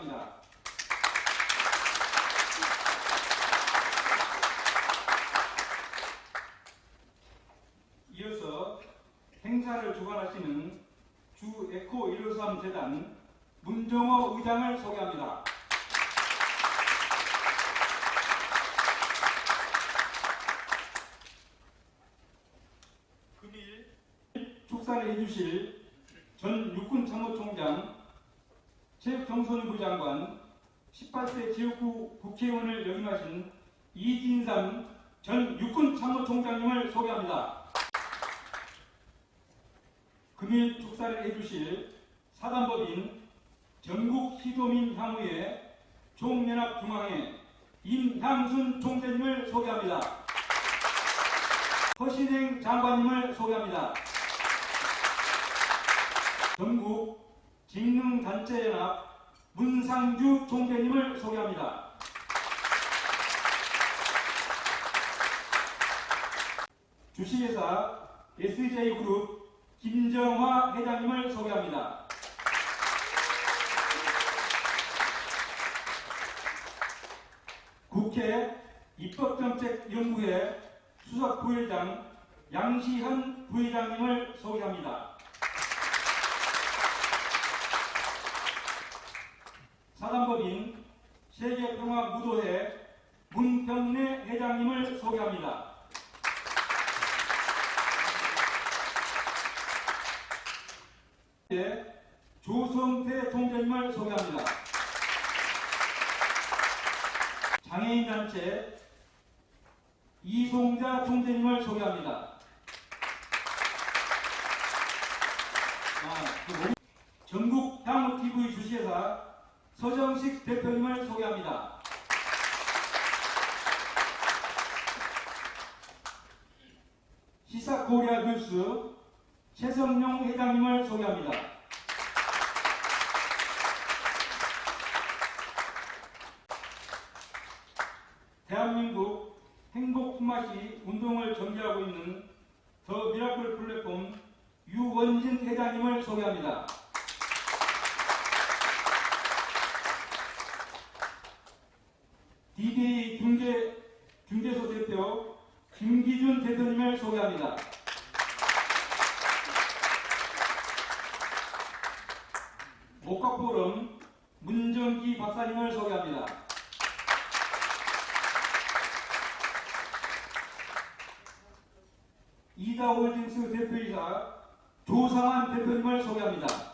소개합니다. 이어서 행사를 주관하시는 주 에코 153 재단 문정호 의장을 소개합니다. 금일 축사를 해주실 전 육군참모총장, 체육청소년부 장관, 18세 지역구 국회의원을 역임하신 이진삼 전 육군참모총장님을 소개합니다. 금일 축사를 해주실 사단법인 전국시도민 향후회 종연합중앙회 임향순 총재님을 소개합니다. 허신행 장관님을 소개합니다. 전국 직능단체연합 문상주 총재님을 소개합니다. 주식회사 SJ그룹 김정화 회장님을 소개합니다. 국회 입법정책연구회 수석부회장 양시현 부회장님을 소개합니다. 사단법인 세계평화무도회 문평래 회장님을 소개합니다. 조성태 총재님을 소개합니다. 장애인단체 이송자 총재님을 소개합니다. 전국 향후TV 주식회사 서정식 대표님을 소개합니다. 시사코리아 뉴스 최성용 회장님을 소개합니다. 대한민국 행복 품앗이 운동을 전개하고 있는 더 미라클 플랫폼 유원진 회장님을 소개합니다. DBA 중개소 대표 김기준 대표님을 소개합니다. 목화포럼 문정기 박사님을 소개합니다. 이다홀딩스 대표이사 조상한 대표님을 소개합니다.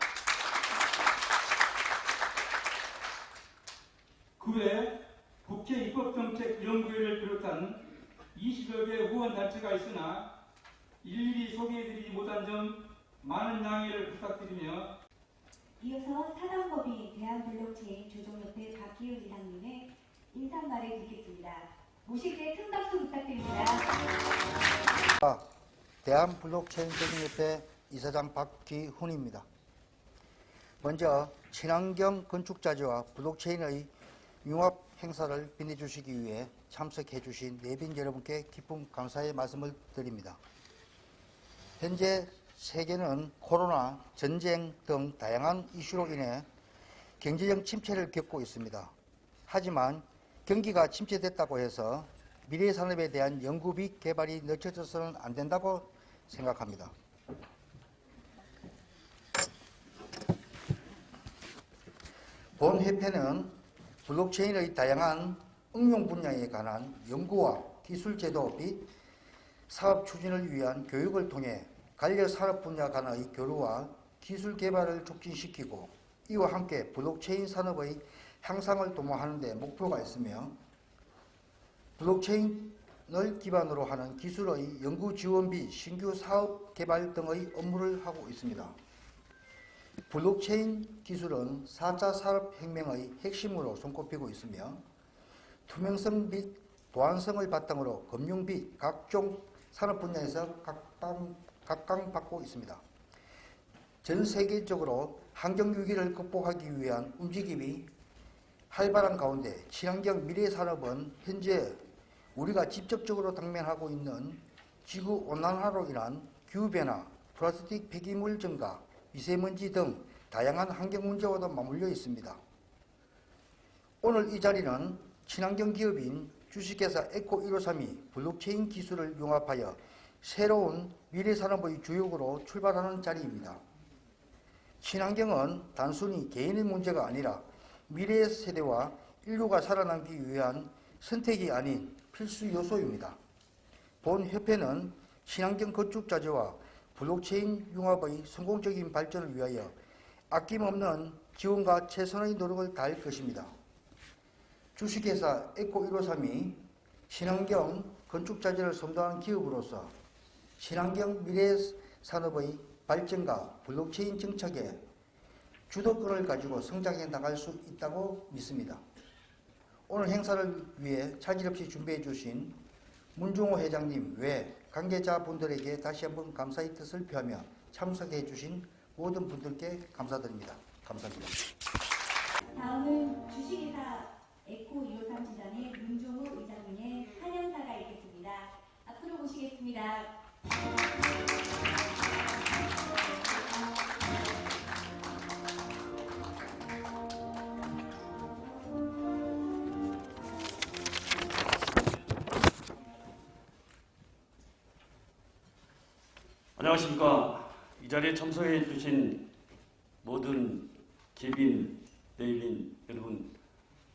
그 외 국회 입법정책연구회를 비롯한 20여 개 후원단체가 있으나 일일이 소개해드리지 못한 점 많은 양해를 부탁드리며, 이어서 사단법인 대한블록체인 조정협회 박기훈 이사님의 인사말을 듣겠습니다. 모실 때 큰 박수 부탁드립니다. 대한블록체인 조정협회 이사장 박기훈입니다. 먼저 친환경 건축자재와 블록체인의 융합 행사를 빛내주시기 위해 참석해주신 내빈 여러분께 깊은 감사의 말씀을 드립니다. 현재 세계는 코로나, 전쟁 등 다양한 이슈로 인해 경제적 침체를 겪고 있습니다. 하지만 경기가 침체됐다고 해서 미래 산업에 대한 연구 및 개발이 늦춰져서는 안 된다고 생각합니다. 본 협회는 블록체인의 다양한 응용 분야에 관한 연구와 기술 제도 및 사업 추진을 위한 교육을 통해 관련 산업 분야 간의 교류와 기술 개발을 촉진시키고, 이와 함께 블록체인 산업의 향상을 도모하는 데 목표가 있으며, 블록체인을 기반으로 하는 기술의 연구 지원 및 신규 사업 개발 등의 업무를 하고 있습니다. 블록체인 기술은 4차 산업혁명의 핵심으로 손꼽히고 있으며, 투명성 및 보안성을 바탕으로 금융 및 각종 산업 분야에서 각광받고 있습니다. 전 세계적으로 환경위기를 극복하기 위한 움직임이 활발한 가운데 친환경 미래 산업은 현재 우리가 직접적으로 당면하고 있는 지구온난화로 인한 기후변화, 플라스틱 폐기물 증가, 미세먼지 등 다양한 환경 문제와도 맞물려 있습니다. 오늘 이 자리는 친환경 기업인 주식회사 에코153이 블록체인 기술을 융합하여 새로운 미래산업의 주역으로 출발하는 자리입니다. 친환경은 단순히 개인의 문제가 아니라 미래 세대와 인류가 살아남기 위한 선택이 아닌 필수 요소입니다. 본 협회는 친환경 건축자재와 블록체인 융합의 성공적인 발전을 위하여 아낌없는 지원과 최선의 노력을 다할 것입니다. 주식회사 에코153이 친환경 건축자재를 선도하는 기업으로서 친환경 미래산업의 발전과 블록체인 정착에 주도권을 가지고 성장해 나갈 수 있다고 믿습니다. 오늘 행사를 위해 차질 없이 준비해 주신 문종호 회장님 외 관계자분들에게 다시 한번 감사의 뜻을 표하며 참석해 주신 모든 분들께 감사드립니다. 감사합니다. 다음은 주식회사 에코153 지단의 문종우 이사님의 환영사가 있겠습니다. 앞으로 모시겠습니다. 안녕하십니까. 이 자리에 참석해 주신 모든 기빈, 내빈 여러분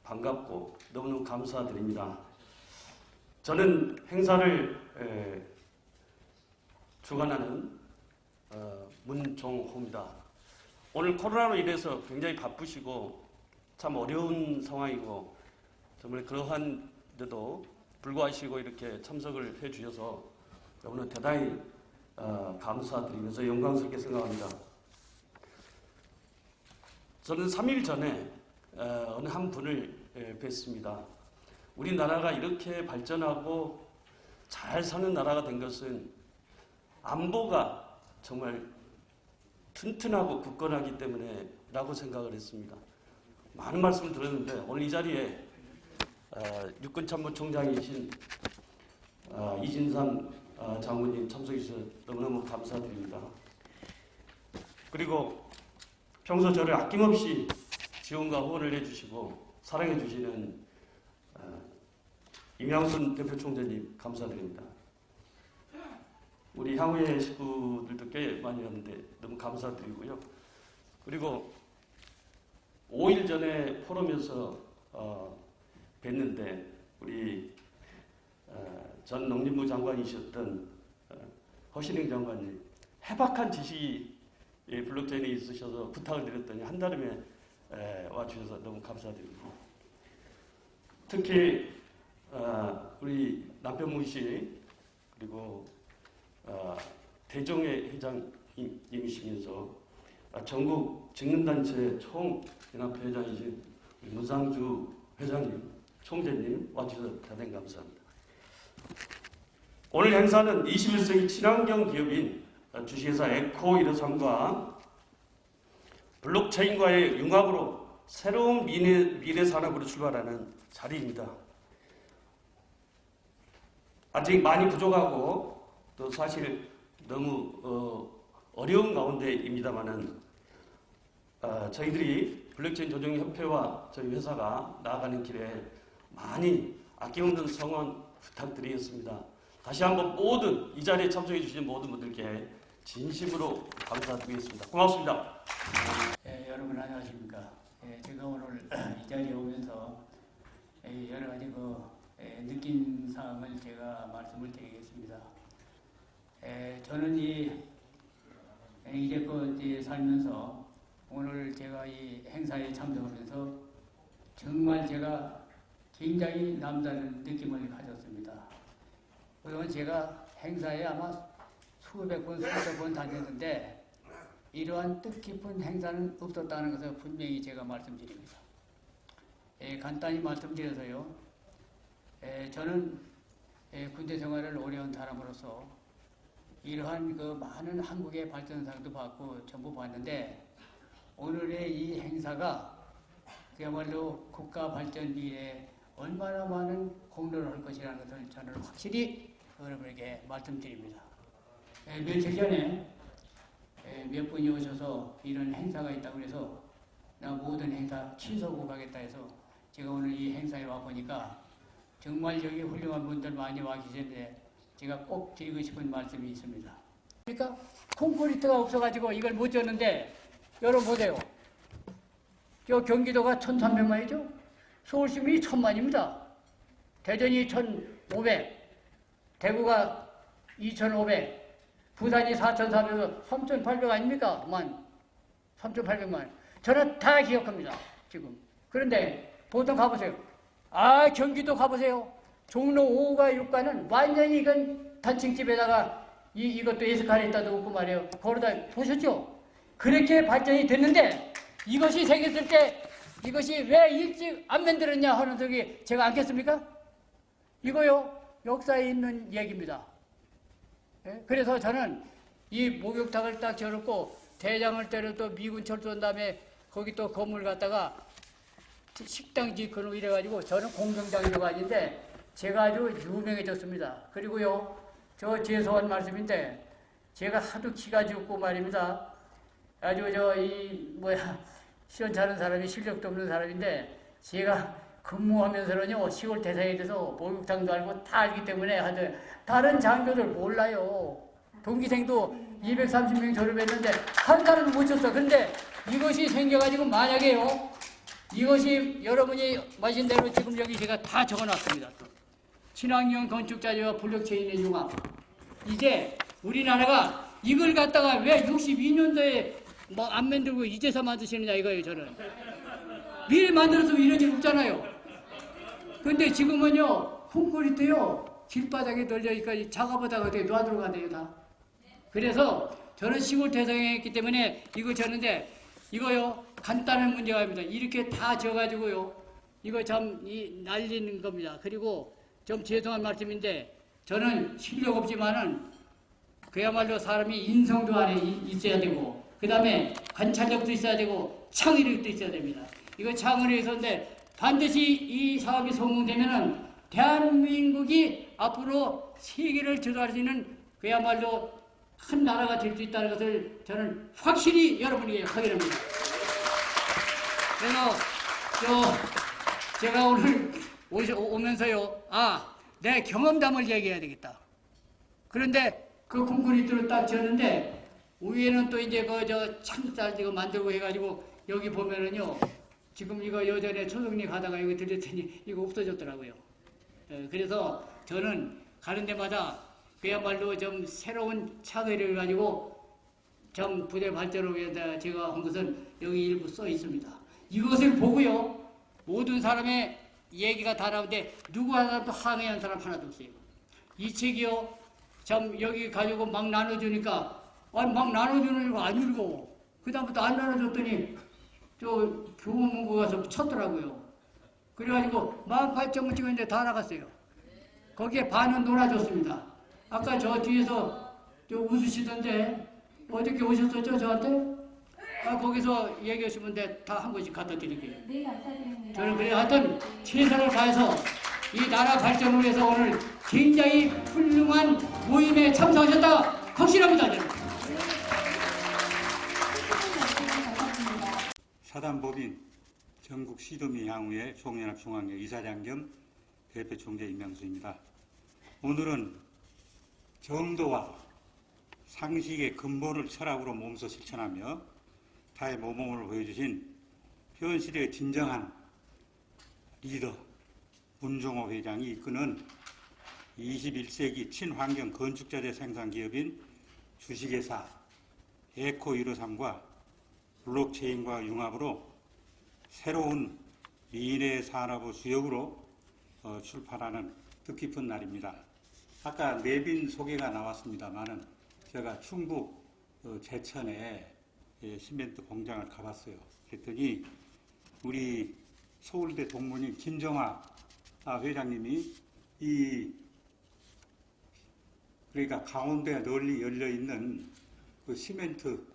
반갑고 너무너무 감사드립니다. 저는 행사를 주관하는 문종호입니다. 오늘 코로나로 인해서 굉장히 바쁘시고 참 어려운 상황이고 정말 그러한데도 불구하시고 이렇게 참석을 해 주셔서 너무나 대단히 감사드리면서 영광스럽게 생각합니다. 저는 3일 전에 어느 한 분을 뵀습니다. 우리나라가 이렇게 발전하고 잘 사는 나라가 된 것은 안보가 정말 튼튼하고 굳건하기 때문에 라고 생각을 했습니다. 많은 말씀을 들었는데 오늘 이 자리에 육군참모총장이신 이진상 장군님 참석해 주셔서 너무너무 감사드립니다. 그리고 평소 저를 아낌없이 지원과 후원을 해주시고 사랑해주시는 임양순 대표총재님 감사드립니다. 우리 향후의 식구들도 꽤 많이 왔는데 너무 감사드리고요. 그리고 5일 전에 포럼에서 뵀는데 우리 전 농림부 장관이셨던 허신행 장관님 해박한 지식이 블록체인에 있으셔서 부탁을 드렸더니 한달음에 와주셔서 너무 감사드리고 특히 우리 남편무 씨 그리고 대종회 회장님이시면서 전국 직능단체 총연합회 회장이신 문상주 회장님, 총재님 와주셔서 대단히 감사합니다. 오늘 행사는 21세기 친환경 기업인 주식회사 에코153과 블록체인과의 융합으로 새로운 미래 산업으로 출발하는 자리입니다. 아직 많이 부족하고 또 사실 너무 어려운 가운데입니다만은 저희들이 블록체인 조정협회와 저희 회사가 나아가는 길에 많이 아낌없는 성원 부탁드리겠습니다. 다시 한번 모든 이 자리에 참석해 주신 모든 분들께 진심으로 감사드리겠습니다. 고맙습니다. 여러분 안녕하십니까. 제가 오늘 이 자리에 오면서 여러 가지 느낀 사항을 제가 말씀을 드리겠습니다. 저는 이제껏 살면서 오늘 제가 이 행사에 참석하면서 정말 제가 굉장히 남다른 느낌을 가졌습니다. 그동안 제가 행사에 아마 수백 번, 수백 번 다녔는데 이러한 뜻깊은 행사는 없었다는 것을 분명히 제가 말씀드립니다. 간단히 말씀드려서요. 저는 군대 생활을 오래 한 사람으로서 이러한 많은 한국의 발전상도 받고 전부 봤는데 오늘의 이 행사가 그야말로 국가 발전 미래에 얼마나 많은 공로를 할 것이라는 것을 저는 확실히 여러분에게 말씀드립니다. 며칠 전에 몇 분이 오셔서 이런 행사가 있다고 해서 나 모든 행사 취소하고 가겠다 해서 제가 오늘 이 행사에 와 보니까 정말 여기 훌륭한 분들 많이 와 계시는데 제가 꼭 드리고 싶은 말씀이 있습니다. 그러니까 콘크리트가 없어가지고 이걸 못 졌는데 여러분 보세요. 저 경기도가 1,300만이죠. 서울 시민이 1,000만입니다. 대전이 1,500, 대구가 2,500, 부산이 4,400, 3,800 아닙니까? 3,800만. 저는 다 기억합니다. 지금. 그런데 보통 가보세요. 경기도 가보세요. 종로 5가 6가는 완전히 이건 단층집에다가 이것도 에스카레이터도 없고 말이에요. 걸어다 보셨죠? 그렇게 발전이 됐는데 이것이 생겼을 때 이것이 왜 일찍 안 만들었냐 하는 적이 제가 않겠습니까? 이거요. 역사에 있는 얘기입니다. 예? 그래서 저는 이 목욕탕을 딱 열었고 대장을 때려 또 미군 철수한 다음에 거기 또 건물 갖다가 식당 짓고 이래가지고 저는 공병장이라고 하는데 제가 아주 유명해졌습니다. 그리고요, 저 죄송한 말씀인데 제가 하도 키가 죽고 말입니다. 아주 시원찮은 사람이 실력도 없는 사람인데 제가 근무하면서는요 시골 대상에 대해서 목욕탕도 알고 다 알기 때문에 하여튼 다른 장교들 몰라요. 동기생도 230명 졸업했는데 한 사람도 못 쳤어. 그런데 이것이 생겨가지고 만약에요 이것이 여러분이 마신 대로 지금 여기 제가 다 적어놨습니다. 친환경 건축자재와 블록체인의 융합. 이제 우리나라가 이걸 갖다가 왜 62년도에 안 만들고 이제서 만드시느냐 이거예요. 저는 미리 만들었으면 이런 일 없잖아요. 근데 지금은요 콘크리트요 길바닥에 널려니까 작업하다가 어떻게 놔두러 가네요 다. 그래서 저는 시골 대상에 있기 때문에 이거 졌는데 이거요 간단한 문제가 아닙니다. 이렇게 다 져가지고요 이거 참 날리는 겁니다. 그리고 좀 죄송한 말씀인데 저는 실력 없지만은 그야말로 사람이 인성도 안에 있어야 되고 그 다음에 관찰력도 있어야 되고 창의력도 있어야 됩니다. 이거 창의력이 있었는데 반드시 이 사업이 성공되면은 대한민국이 앞으로 세계를 주도할 수 있는 그야말로 큰 나라가 될 수 있다는 것을 저는 확실히 여러분에게 확인합니다. 그래서 제가 오늘 오면서요, 내 경험담을 얘기해야 되겠다. 그런데 그 콘크리트를 딱 지었는데 위에는 또 이제 창살 이거 만들고 해가지고 여기 보면은요 지금 이거 예전에 초등리 가다가 여기 들렸더니 이거 없어졌더라고요. 그래서 저는 가는 데마다 그야말로 좀 새로운 창의력을 가지고 좀 부대 발전을 위해서 제가 한 것은 여기 일부 써 있습니다. 이것을 보고요 모든 사람의 얘기가 다 나오는데 누구 하나도 항의한 사람 하나도 없어요. 이 책이요 참 여기 가지고 막 나눠주니까 막 나눠주는 거 안 읽어. 그 다음부터 안 나눠줬더니 저 교문고 가서 쳤더라고요. 그래가지고 18,000원 찍었는데 다 나갔어요. 거기에 반은 놀아줬습니다. 아까 저 뒤에서 저 웃으시던데 어저께 오셨었죠 저한테? 거기서 얘기하시면 다 한 번씩 갖다 드릴게요. 네, 감사드립니다. 저는 그래 하여튼 최선을 다해서 이 나라 발전을 위해서 오늘 굉장히 훌륭한 모임에 참석하셨다 확신합니다. 저는. 사단법인 전국 시도미 양우회 종연합중앙회 이사장 겸 대표 총재 임명수입니다. 오늘은 정도와 상식의 근본을 철학으로 몸소 실천하며 타의 모범을 보여주신 현실의 진정한 리더 문종호 회장이 이끄는 21세기 친환경 건축자재 생산 기업인 주식회사 에코153과 블록체인과 융합으로 새로운 미래 산업의 주역으로 출발하는 뜻깊은 날입니다. 아까 내빈 소개가 나왔습니다만은 제가 충북 제천에 시멘트 공장을 가봤어요. 그랬더니 우리 서울대 동문인 김정아 회장님이 그러니까 가운데 널리 열려 있는 그 시멘트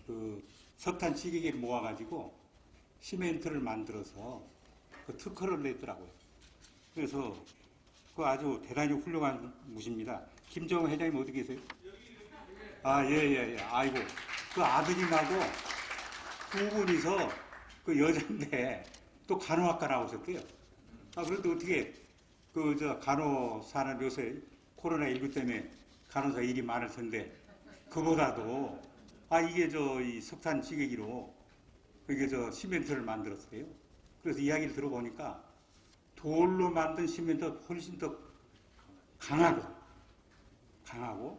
그 석탄 시기를 모아가지고 시멘트를 만들어서 그 특허를 냈더라고요. 그래서 그 아주 대단히 훌륭한 분이십니다. 김정은 회장님 어디 계세요? 예. 아이고, 그 아드님하고 두 분이서 그 여잔데 또 간호학과 나오셨대요. 그래도 어떻게 간호사는 요새 코로나19 때문에 간호사 일이 많을 텐데 그보다도 이게 이 석탄 찌개기로 이게 시멘트를 만들었어요. 그래서 이야기를 들어보니까 돌로 만든 시멘트가 훨씬 더 강하고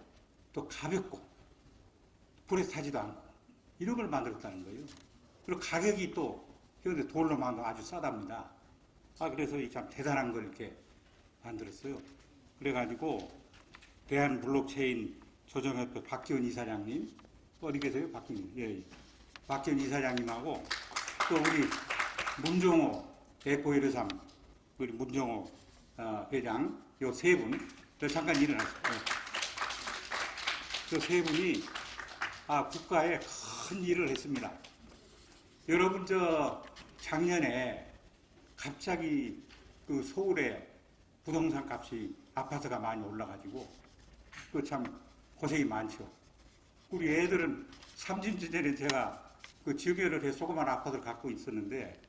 또 가볍고 불에 타지도 않고 이런 걸 만들었다는 거예요. 그리고 가격이 또 현재 돌로 만든 아주 싸답니다. 그래서 참 대단한 걸 이렇게 만들었어요. 그래가지고 대한 블록체인 조정협회 박지원 이사장님 어디 계세요? 박지원. 예. 박지원 이사장님하고 또 우리 문종호 에코이르삼 우리 문종호 회장 요 세 분 잠깐 일어나세요. 그 세 분이 국가에 큰 일을 했습니다. 여러분 작년에 갑자기 그 서울에 부동산 값이 아파트가 많이 올라가지고 참 고생이 많죠. 우리 애들은 3년 전에 제가 그 지역회를 해 조그만 아파트를 갖고 있었는데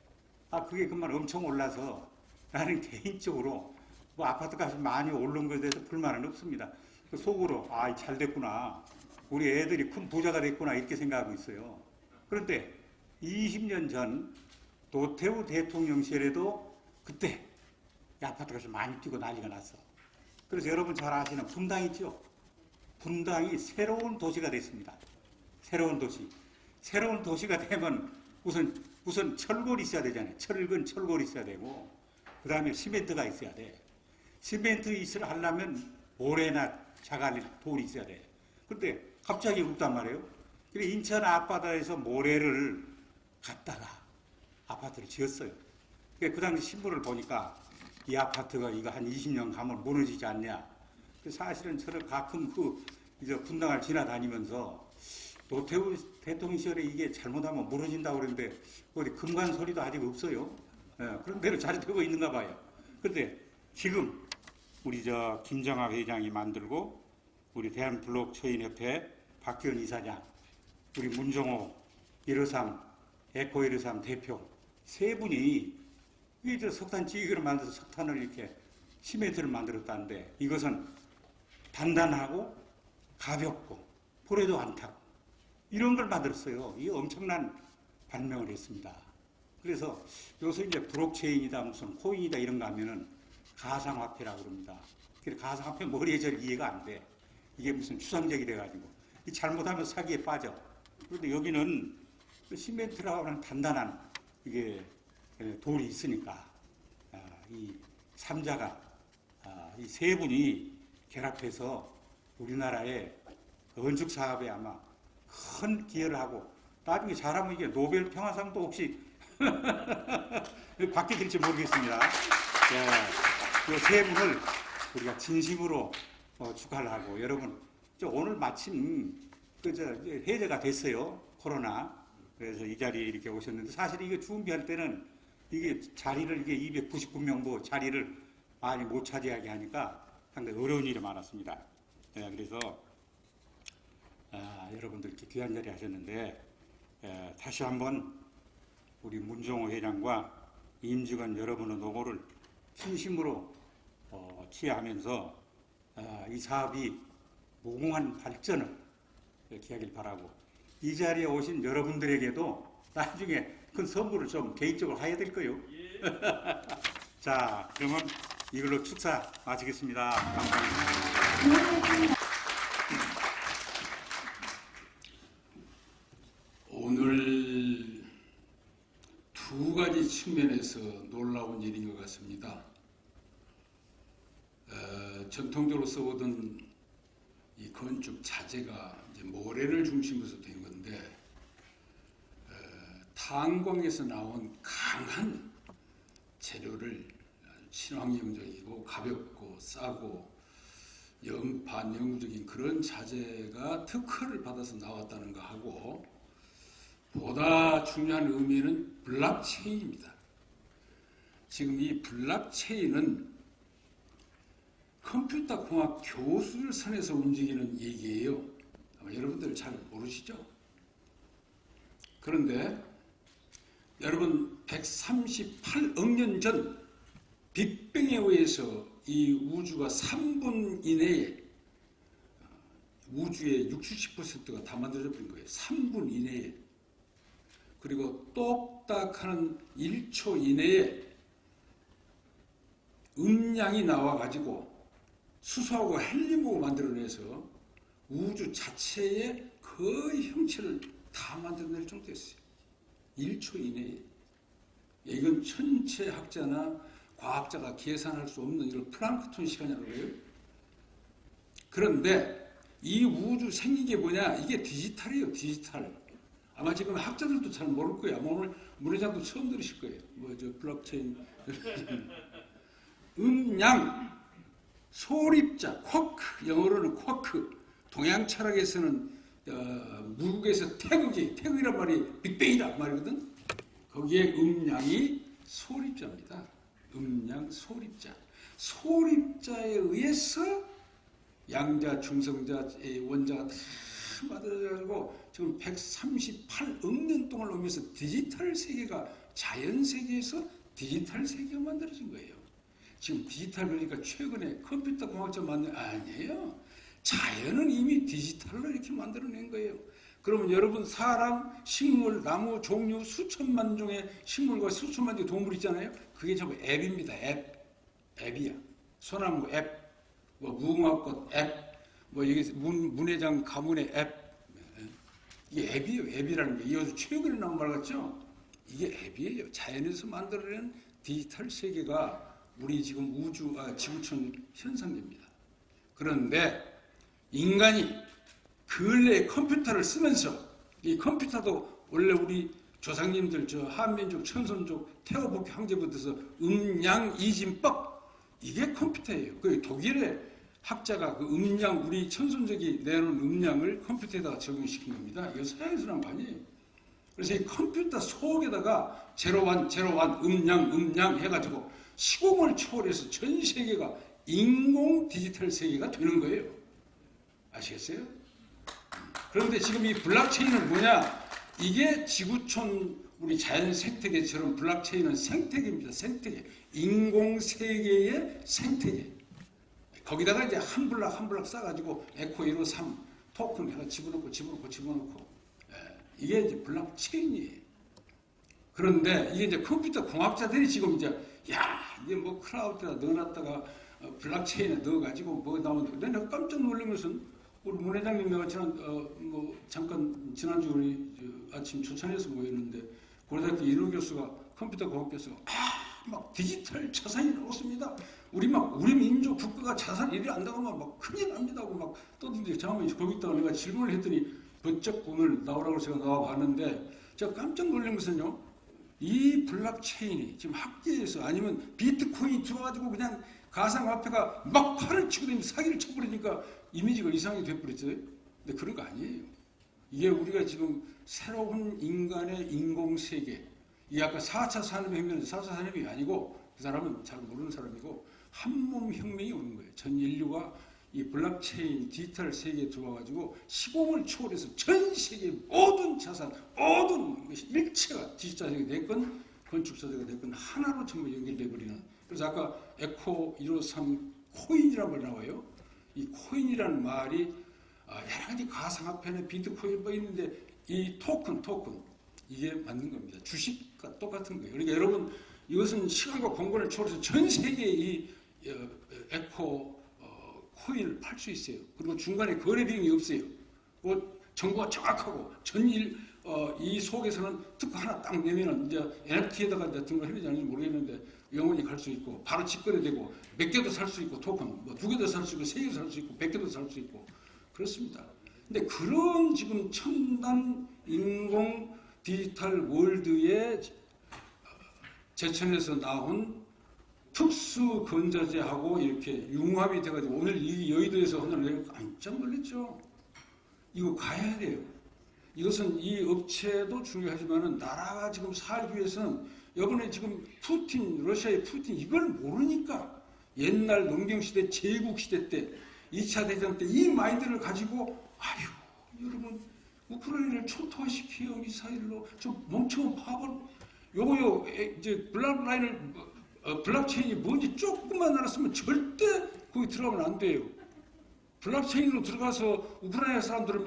그게 그만 엄청 올라서 나는 개인적으로 아파트 값이 많이 오른 것에 대해서 불만은 없습니다. 속으로 잘 됐구나. 우리 애들이 큰 부자가 됐구나 이렇게 생각하고 있어요. 그런데 20년 전 노태우 대통령 시절에도 그때 아파트 값이 많이 뛰고 난리가 났어. 그래서 여러분 잘 아시는 분당 있죠? 분당이 새로운 도시가 됐습니다. 새로운 도시. 새로운 도시가 되면 우선 철골이 있어야 되잖아요. 철근 철골이 있어야 되고 그 다음에 시멘트가 있어야 돼. 시멘트 하려면 모래나 자갈 돌이 있어야 돼. 근데 갑자기 없단 말이에요. 그래서 인천 앞바다에서 모래를 갖다가 아파트를 지었어요. 그 당시 신문을 보니까 이 아파트가 이거 한 20년 가면 무너지지 않냐. 사실은 저는 가끔 이제 분당을 지나다니면서 노태우 대통령 시절에 이게 잘못하면 무너진다고 그러는데 어디 금관 소리도 아직 없어요. 그런 대로 잘 되고 있는가 봐요. 그런데 지금 우리 김정학 회장이 만들고 우리 대한블록체인협회 박기원 이사장, 우리 문종호 153 에코153 대표 세 분이 이 석탄 찌개기로 만들어서 석탄을 이렇게 시멘트를 만들었다는데 이것은 단단하고 가볍고 불에도 안 타고 이런 걸 만들었어요. 이 엄청난 발명을 했습니다. 그래서 요새 이제 블록체인이다 무슨 코인이다 이런 거 하면은 가상화폐라고 그럽니다. 그래서 가상화폐 머리에 잘 이해가 안 돼. 이게 무슨 추상적이 돼가지고 잘못하면 사기에 빠져. 그런데 여기는 시멘트라고 하는 단단한 이게 돌이 있으니까 이 삼자가 이 세 분이 결합해서 우리나라의 건축 사업에 아마 큰 기여를 하고 나중에 잘하면 이게 노벨 평화상도 혹시 받게 될지 모르겠습니다. 이 세 분을 우리가 진심으로 축하를 하고 여러분 오늘 마침 해제가 됐어요. 코로나. 그래서 이 자리에 이렇게 오셨는데 사실 이게 준비할 때는 이게 자리를 이게 299명 자리를 많이 못 차지하게 하니까 상당히 어려운 일이 많았습니다. 그래서 여러분들 이렇게 귀한 자리 하셨는데 다시 한번 우리 문종호 회장과 임직원 여러분의 노고를 진심으로 취하면서 이 사업이 무궁한 발전을 이렇게 하길 바라고 이 자리에 오신 여러분들에게도 나중에 큰 선물을 좀 개인적으로 해야 될 거예요. 자, 그러면 이걸로 축사 마치겠습니다. 감사합니다. 오늘 두 가지 측면에서 놀라운 일인 것 같습니다. 전통적으로 써오던 이 건축 자재가 이제 모래를 중심으로 된 건데 탄광에서 나온 강한 재료를 친환경적이고 가볍고 싸고 반영구적인 그런 자재가 특허를 받아서 나왔다는 거 하고 보다 중요한 의미는 블록체인입니다. 지금 이 블록체인은 컴퓨터 공학 교수를 선에서 움직이는 얘기예요. 아마 여러분들 잘 모르시죠? 그런데 여러분 138억 년 전 빅뱅에 의해서 이 우주가 3분 이내에 우주의 60, 70%가 다 만들어져 버린 거예요. 3분 이내에. 그리고 똑딱하는 1초 이내에 음량이 나와가지고 수소하고 헬륨하고 만들어내서 우주 자체의 거의 형체를 다 만들어낼 정도였어요. 1초 이내에. 이건 천체학자나 과학자가 계산할 수 없는 이런 플랑크톤 시간이라고 해요. 그런데 이 우주 생긴 게 뭐냐? 이게 디지털이에요, 디지털. 아마 지금 학자들도 잘 모를 거예요. 아마 오늘 문 회장도 처음 들으실 거예요. 블록체인. 음양, 소립자, 쿼크, 영어로는 쿼크. 동양 철학에서는 미국에서 태극이란 말이 빅뱅이란 말이거든. 거기에 음양이 소립자입니다. 음양, 소립자. 소립자에 의해서 양자, 중성자, 원자가 다 만들어져가지고 지금 138억 년 동안 오면서 디지털 세계가 자연 세계에서 디지털 세계가 만들어진 거예요. 지금 디지털 그러니까 최근에 컴퓨터 공학자 만든 아니에요. 자연은 이미 디지털로 이렇게 만들어낸 거예요. 그러면 여러분 사람, 식물, 나무, 종류 수천만 종의 식물과 수천만 종의 동물 있잖아요. 그게 전부 앱입니다. 앱이야. 소나무 앱, 무궁화꽃 앱, 여기 문회장 가문의 앱. 이게 앱이에요. 앱이라는 게. 이거 최근에 나온 말 같죠? 이게 앱이에요. 자연에서 만들어낸 디지털 세계가 우리 지금 지구촌 현상입니다. 그런데 인간이 근래에 컴퓨터를 쓰면서 이 컴퓨터도 원래 우리 조상님들 한민족, 천손족, 태어복귀 황제부터서 음양 이진법 이게 컴퓨터예요. 그 독일의 학자가 그 음양 우리 천손족이 내놓은 음양을 컴퓨터에다가 적용시킨 겁니다. 이거 서양에서 나온 거 아니에요. 그래서 이 컴퓨터 속에다가 제로원 음양 해가지고 시공을 초월해서 전 세계가 인공 디지털 세계가 되는 거예요. 아시겠어요? 그런데 지금 이 블록체인은 뭐냐? 이게 지구촌 우리 자연 생태계처럼 블록체인은 생태계입니다. 생태계. 인공 세계의 생태계. 거기다가 이제 한 블락 싸가지고 에코 153 토큰 해가 집어넣고 이게 이제 블록체인이에요. 그런데 이게 이제 컴퓨터 공학자들이 지금 이제 이게 클라우드에다 넣어놨다가 블록체인에 넣어가지고 나오는데 내가 깜짝 놀란 것은 우리 문 회장님 내가 잠깐 지난주 우리 아침 초천에서 모였는데 고려대학교 이로 교수가 컴퓨터 공학 교수가 막 디지털 자산이 나왔습니다. 우리 민족 국가가 자산 이리 안 나가면 막 큰일 납니다 하고 막 떠든지 잠깐만 거기다가 내가 질문을 했더니 번쩍 오늘 나오라고 제가 나와봤는데 제가 깜짝 놀란 것은요. 이 블록체인이 지금 학계에서 아니면 비트코인이 들어가지고 그냥 가상화폐가 막 팔을 치고 다니면 사기를 쳐버리니까 이미지가 이상하게 돼버렸어요. 근데 그런 거 아니에요. 이게 우리가 지금 새로운 인간의 인공세계 이 아까 4차 산업혁명은 4차 산업이 아니고 그 사람은 잘 모르는 사람이고 한몸 혁명이 오는 거예요. 전 인류가 이 블록체인 디지털 세계에 들어와가지고 시공을 초월해서 전 세계 모든 자산, 모든 것이 일체가 디지털 세계가 됐건 건축사제가 됐건 하나로 전부 연결돼 버리는. 그래서 아까 에코 153 코인이라는 말이 나와요. 이 코인이라는 말이 여러 가지 가상화폐나 비트코인 있는데 이 토큰 이게 맞는 겁니다. 주식과 똑같은 거예요. 그러니까 여러분 이것은 시간과 공간을 초월해서 전 세계에 이 에코 코인을 팔 수 있어요. 그리고 중간에 거래 비용이 없어요. 정보가 정확하고 이 속에서는 특허 하나 딱 내면은 이제 NFT에다가 등록했는지 아닌지 모르겠는데 영원히 갈 수 있고 바로 직거래되고 몇 개도 살 수 있고 토큰 2개도 살 수 있고 3개도 살 수 있고 100개도 살 수 있고 그렇습니다. 근데 그런 지금 첨단 인공 디지털 월드의 제천에서 나온 특수 건자재하고 이렇게 융합이 돼가지고 오늘 이 여의도에서 오늘 내가 깜짝 놀랐죠. 이거 가야 돼요. 이것은 이 업체도 중요하지만은 나라가 지금 살기 위해서는 이번에 지금 러시아의 푸틴 이걸 모르니까 옛날 농경시대 제국시대 때 2차 대전 때 이 마인드를 가지고 여러분 우크라이나를 초토화시켜요 미사일로 저 멍청한 바보 이제 블록체인이 뭔지 조금만 알았으면 절대 거기 들어가면 안 돼요. 블록체인으로 들어가서 우크라이나 사람들을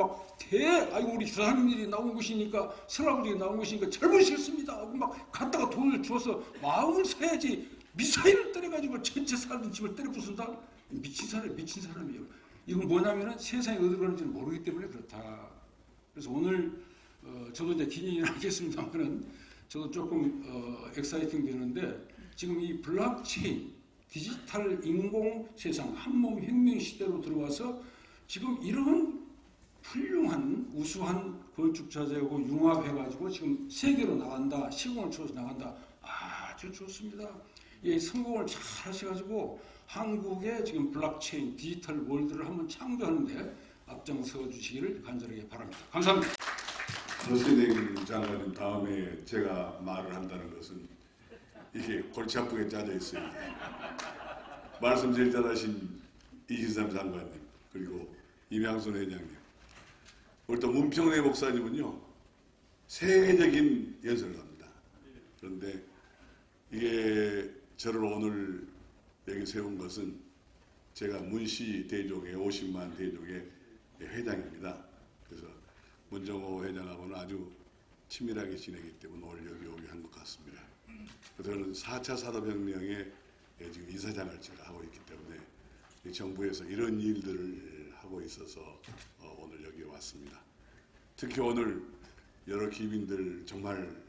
아이고 우리 주사님들이 나온 곳이니까 슬라브들이 나온 곳이니까 잘못이었습니다 하고 막 갖다가 돈을 줘서 마음을 사야지 미사일을 때려가지고 전체 살던 집을 때려 부순다? 미친 사람이에요. 이건 뭐냐면은 세상이 어디로 가는지를 모르기 때문에 그렇다. 그래서 오늘 저도 이제 긴 얘기는 하겠습니다만은 저도 조금 엑사이팅 되는데 지금 이 블록체인 디지털 인공 세상 한몸 혁명 시대로 들어와서 지금 이런 훌륭한 우수한 건축 자재하고 융합해가지고 지금 세계로 나간다, 시공을 초월해서 나간다. 아주 좋습니다. 이 성공을 잘 하셔가지고 한국의 지금 블록체인 디지털 월드를 한번 창조하는데 앞장서 주시기를 간절하게 바랍니다. 감사합니다. 조선행 장관님 다음에 제가 말을 한다는 것은 이게 골치 아프게 짜져 있어요. 말씀 제일 잘하신 이신삼 장관님 그리고 임양순 회장님 오늘 또 문평래 목사님은요 세계적인 연설을 합니다. 그런데 이게 저를 오늘 여기 세운 것은 제가 문시 대족의 50만 대족의 회장입니다. 그래서 문정호 회장하고는 아주 친밀하게 지내기 때문에 오늘 여기 오게 한 것 같습니다. 저는 4차 산업혁명의 지금 이사장을 제가 하고 있기 때문에 정부에서 이런 일들을 하고 있어서 오늘 여기에 왔습니다. 특히 오늘 여러 기민들 정말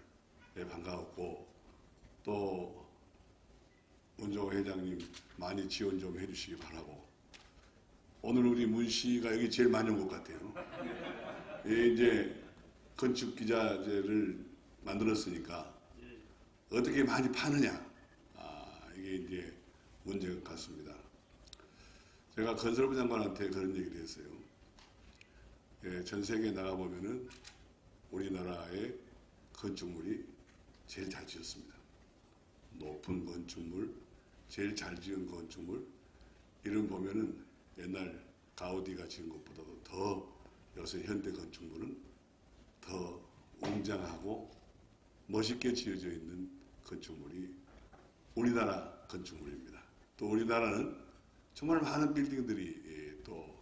반가웠고 또 문정호 회장님 많이 지원 좀 해주시기 바라고 오늘 우리 문씨가 여기 제일 많이 온 것 같아요. 이제 건축 기자재를 만들었으니까 어떻게 많이 파느냐 이게 이제 문제가 같습니다. 제가 건설부 장관한테 그런 얘기를 했어요. 전 세계에 나가보면은 우리나라의 건축물이 제일 잘 지었습니다. 높은 건축물, 제일 잘 지은 건축물 이런 보면은 옛날 가우디가 지은 것보다도 더 요새 현대 건축물은 더 웅장하고 멋있게 지어져 있는 건축물이 우리나라 건축물입니다. 또 우리나라는 정말 많은 빌딩들이 또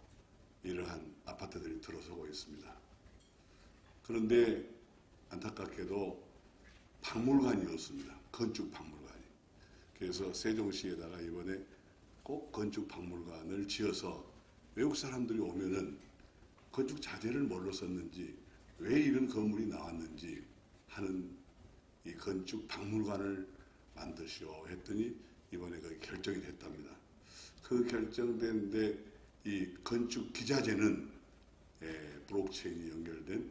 이러한 아파트들이 들어서고 있습니다. 그런데 안타깝게도 박물관이 없습니다. 건축 박물관이. 그래서 세종시에다가 이번에 꼭 건축 박물관을 지어서 외국 사람들이 오면은 건축 자재를 뭘로 썼는지 왜 이런 건물이 나왔는지 하는 이 건축 박물관을 만드시오 했더니 이번에 거기 결정이 됐답니다. 그 결정된데 이 건축 기자재는 블록체인이 연결된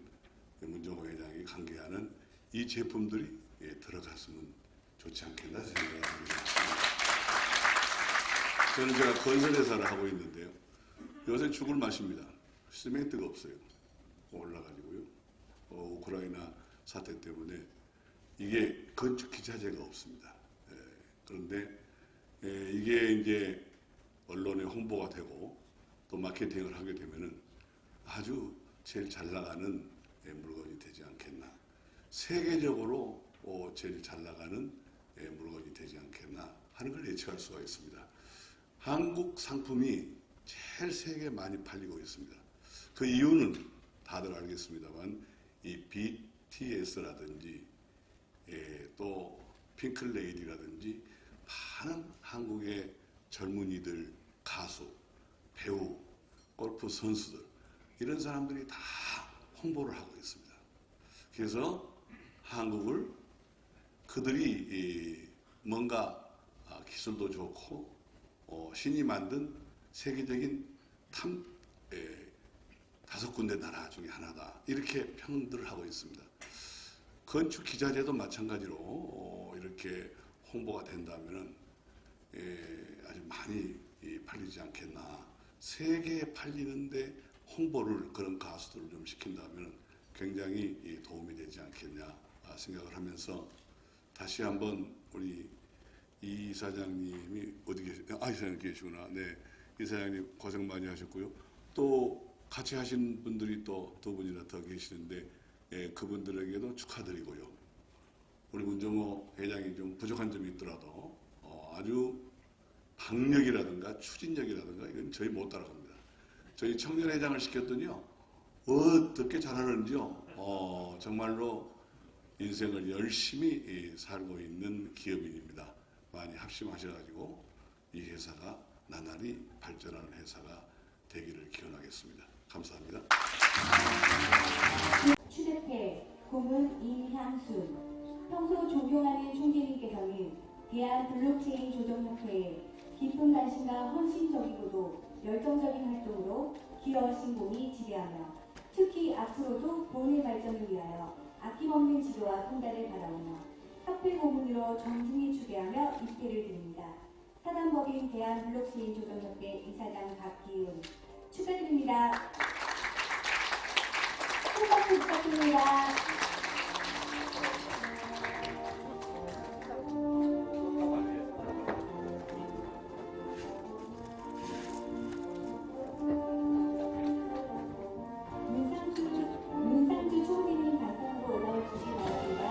문정호 회장이 관계하는 이 제품들이 들어갔으면 좋지 않겠나 생각합니다. 저는 제가 건설회사를 하고 있는데요. 요새 죽을 맛입니다. 시멘트가 없어요. 올라가지고요. 우크라이나 사태 때문에 이게 건축 기자재가 없습니다. 그런데 이게 이제 언론에 홍보가 되고 또 마케팅을 하게 되면은 아주 제일 잘 나가는 물건이 되지 않겠나. 세계적으로 제일 잘 나가는 물건이 되지 않겠나 하는 걸 예측할 수가 있습니다. 한국 상품이 제일 세계에 많이 팔리고 있습니다. 그 이유는 다들 알겠습니다만 이 BTS라든지 또 핑클레이디라든지 많은 한국의 젊은이들, 가수, 배우, 골프 선수들 이런 사람들이 다 홍보를 하고 있습니다. 그래서 한국을 그들이 뭔가 기술도 좋고 신이 만든 세계적인 5군데 나라 중에 하나다 이렇게 평들을 하고 있습니다. 건축 기자재도 마찬가지로 이렇게 홍보가 된다면은 아주 많이 팔리지 않겠나. 세계에 팔리는데 홍보를 그런 가수들을 좀 시킨다면 굉장히 도움이 되지 않겠냐 생각을 하면서 다시 한번 우리 이 사장님이 어디 계시나요? 이사장님 계시구나. 네, 이사장님 고생 많이 하셨고요. 또 같이 하신 분들이 또 두 분이나 더 계시는데 그분들에게도 축하드리고요. 우리 문정호 회장이 좀 부족한 점이 있더라도 아주 박력이라든가 추진력이라든가 이건 저희 못 따라갑니다. 저희 청년회장을 시켰더니요 어떻게 잘하는지요. 정말로 인생을 열심히 살고 있는 기업인입니다. 많이 합심하셔가지고 이 회사가 나날이 발전하는 회사가 되기를 기원하겠습니다. 감사합니다. 추대패 고문 이향순. 평소 존경하는 총재님께서는 대한블록체인 조정협회에 깊은 관심과 헌신적이고도 열정적인 활동으로 기여 신공이 지배하며 특히 앞으로도 본회 발전을 위하여 아낌없는 지도와 통달을 바라오며 협회 고문으로 정중히 추대하며 입회를 드립니다. 사단법인 대한블록체인 조정협회 이사장 박기훈 축하드립니다. 큰 박수 부탁드립니다. 문상주 총리님 단상으로 올라와 주시기 바랍니다.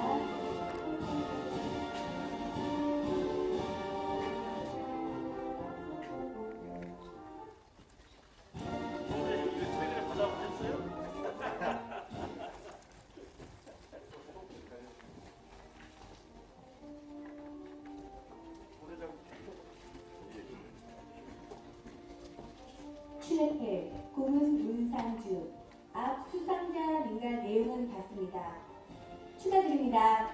추대패 고문 문상주. 앞 수상자님과 내용은 같습니다. 축하드립니다.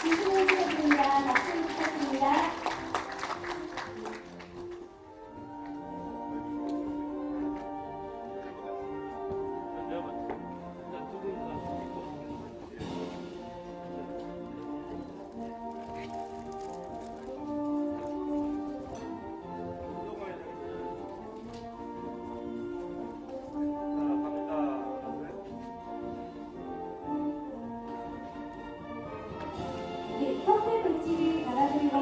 진심으로 축하드립니다. 박수 부탁드립니다. 협회 배지를 받아들이고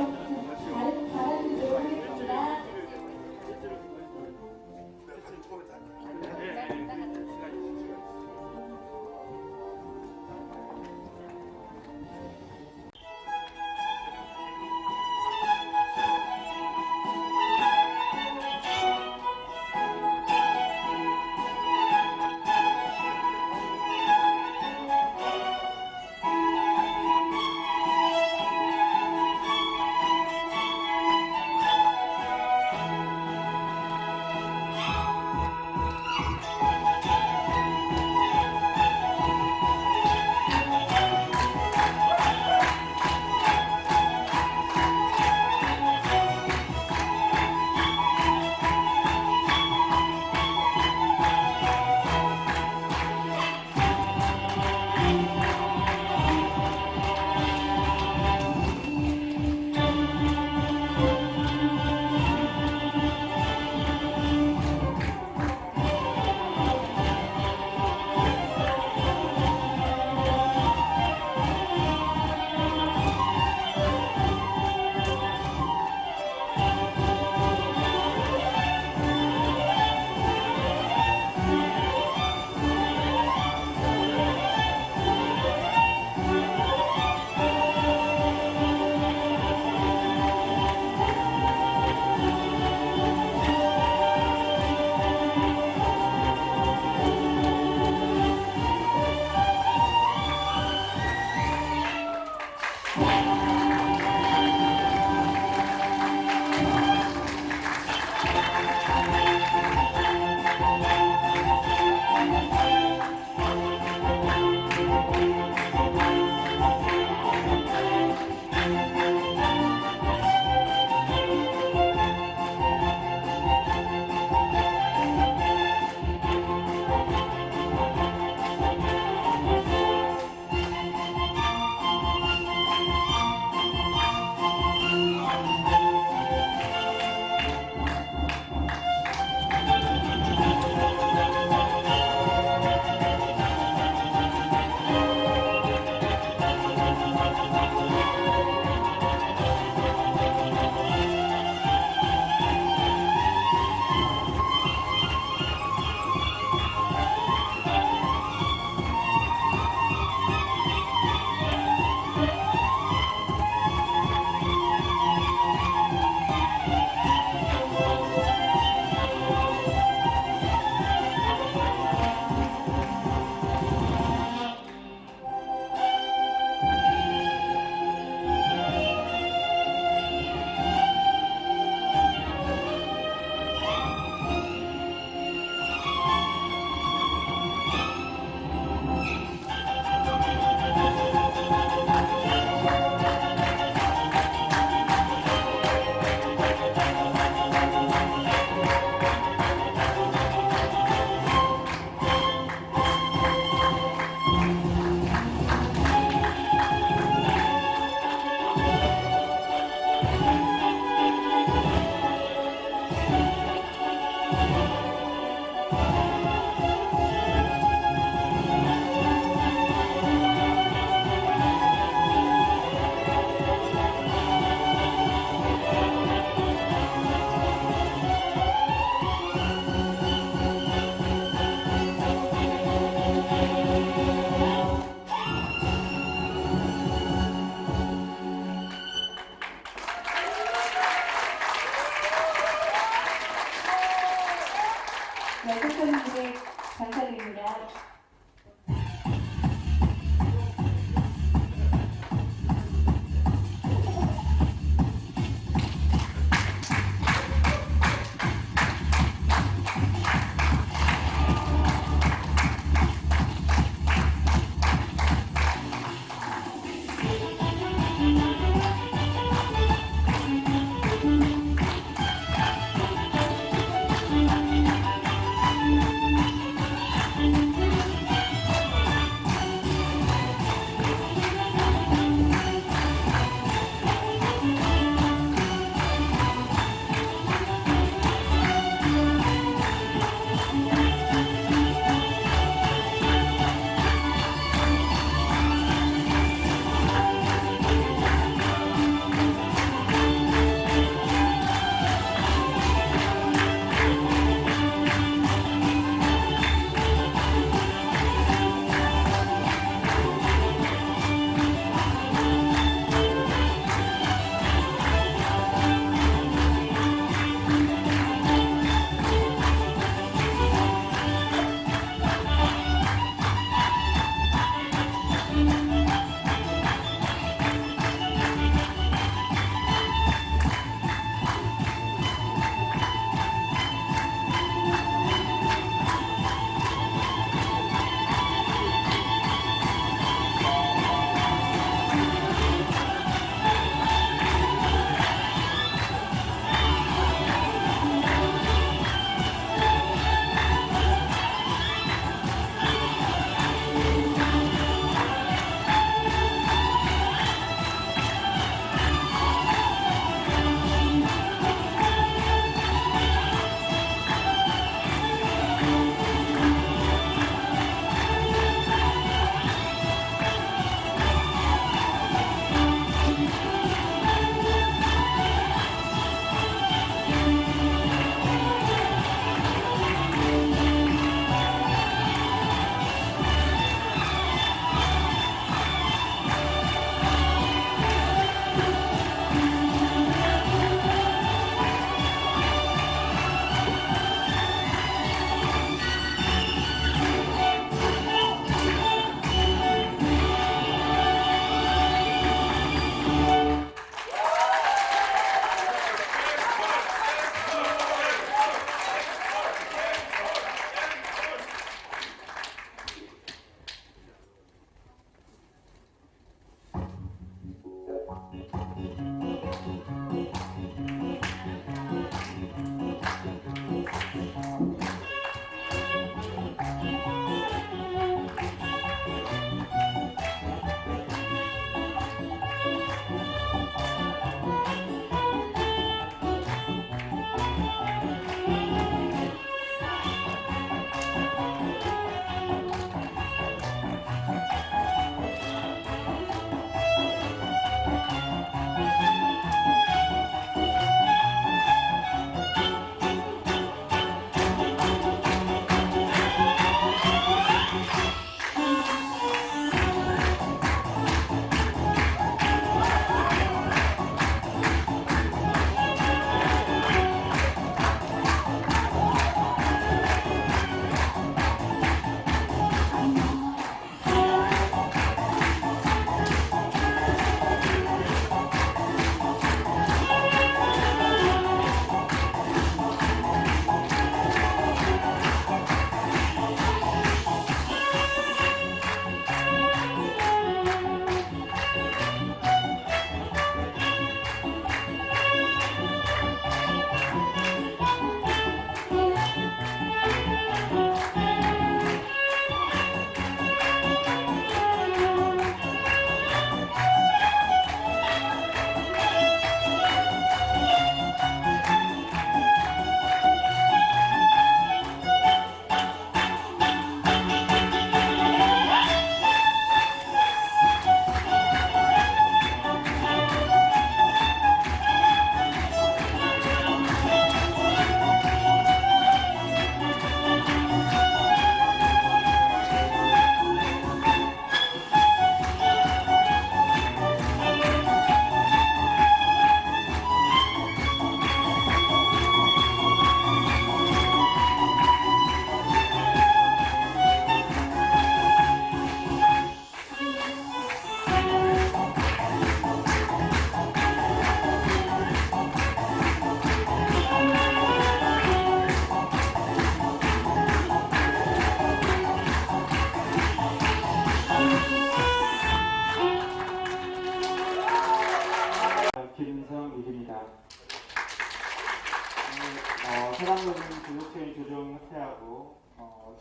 재단하고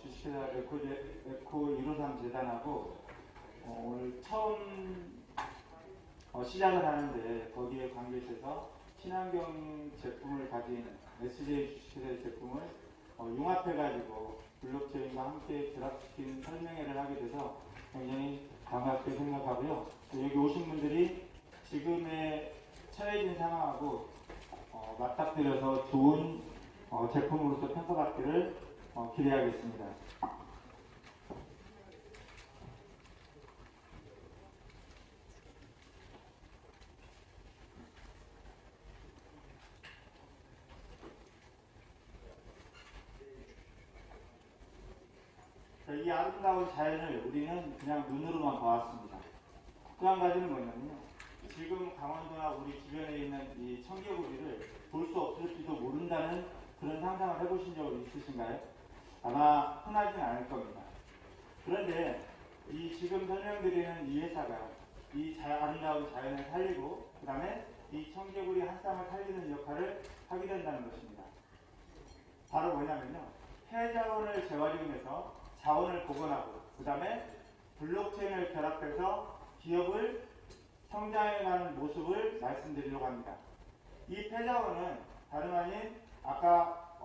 주식회사 에코 153 재단하고 오늘 처음 시작을 하는데 거기에 관계돼서 친환경 제품을 가진 SJ 주식회사의 제품을 융합해가지고 블록체인과 함께 결합시키는 설명회를 하게 돼서 굉장히 반갑게 생각하고요. 여기 오신 분들이 지금의 처해진 상황하고 맞닥뜨려서 좋은 제품으로서 평가받기를 기대하겠습니다. 이 아름다운 자연을 우리는 그냥 눈으로만 봐왔습니다. 또 한 가지는 뭐냐면요. 지금 강원도나 우리 주변에 있는 이 청개구리를 볼 수 없을지도 모른다는 그런 상상을 해보신 적 있으신가요? 아마 흔하진 않을 겁니다. 그런데 이 지금 설명드리는 이 회사가 이 아름다운 자연을 살리고 그 다음에 이 청개구리 한 쌍을 살리는 역할을 하게 된다는 것입니다. 바로 뭐냐면요. 해자원을 재활용해서 자원을 복원하고 그 다음에 블록체인을 결합해서 기업을 성장해가는 모습을 말씀드리려고 합니다. 이 폐자원은 다름 아닌 아까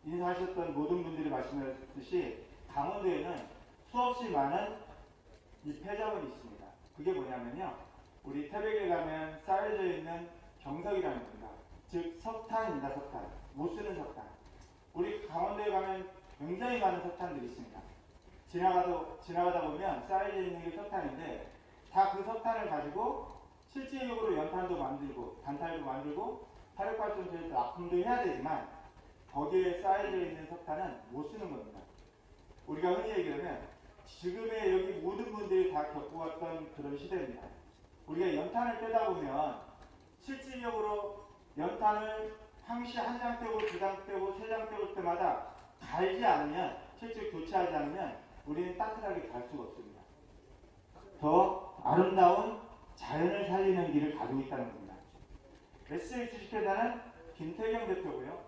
인사하셨던 모든 분들이 말씀하셨듯이 강원도에는 수없이 많은 이 폐자원이 있습니다. 그게 뭐냐면요. 우리 태백에 가면 쌓여져 있는 경석이라는 겁니다. 즉 석탄입니다. 석탄. 못 쓰는 석탄. 우리 강원도에 가면 굉장히 많은 석탄들이 있습니다. 지나가다 보면 쌓여져 있는 게 석탄인데 다 그 석탄을 가지고 실질적으로 연탄도 만들고 단탈도 만들고 화력발전소에서 납품도 해야 되지만 거기에 쌓여져 있는 석탄은 못 쓰는 겁니다. 우리가 흔히 얘기하면 지금의 여기 모든 분들이 다 겪어왔던 그런 시대입니다. 우리가 연탄을 떼다 보면 실질적으로 연탄을 항시 한 장 떼고 두 장 떼고 세 장 떼고 때마다 갈지 않으면 실제 교체하지 않으면 우리는 따뜻하게 갈 수가 없습니다. 더 아름다운 자연을 살리는 길을 가지고 있다는 겁니다. SJ 주식회사는 김태경 대표고요.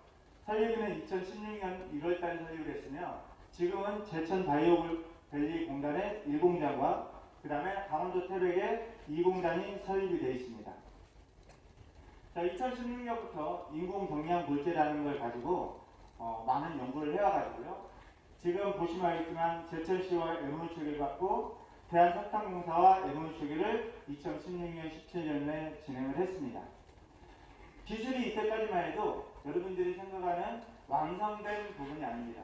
설립은 2016년 1월달에 설립을 했으며 지금은 제천 바이오밸리 공단의 1공장과 그 다음에 강원도 태백에 2공단이 설립이 되어 있습니다. 자, 2016년부터 인공동량 골재라는 걸 가지고 많은 연구를 해와가지고요. 지금 보시면 알겠지만 제천시와 MOU 체계를 받고 대한석탄공사와 MOU 체계를 2016년 17년에 진행을 했습니다. 기술이 이때까지만 해도 여러분들이 생각하는 완성된 부분이 아닙니다.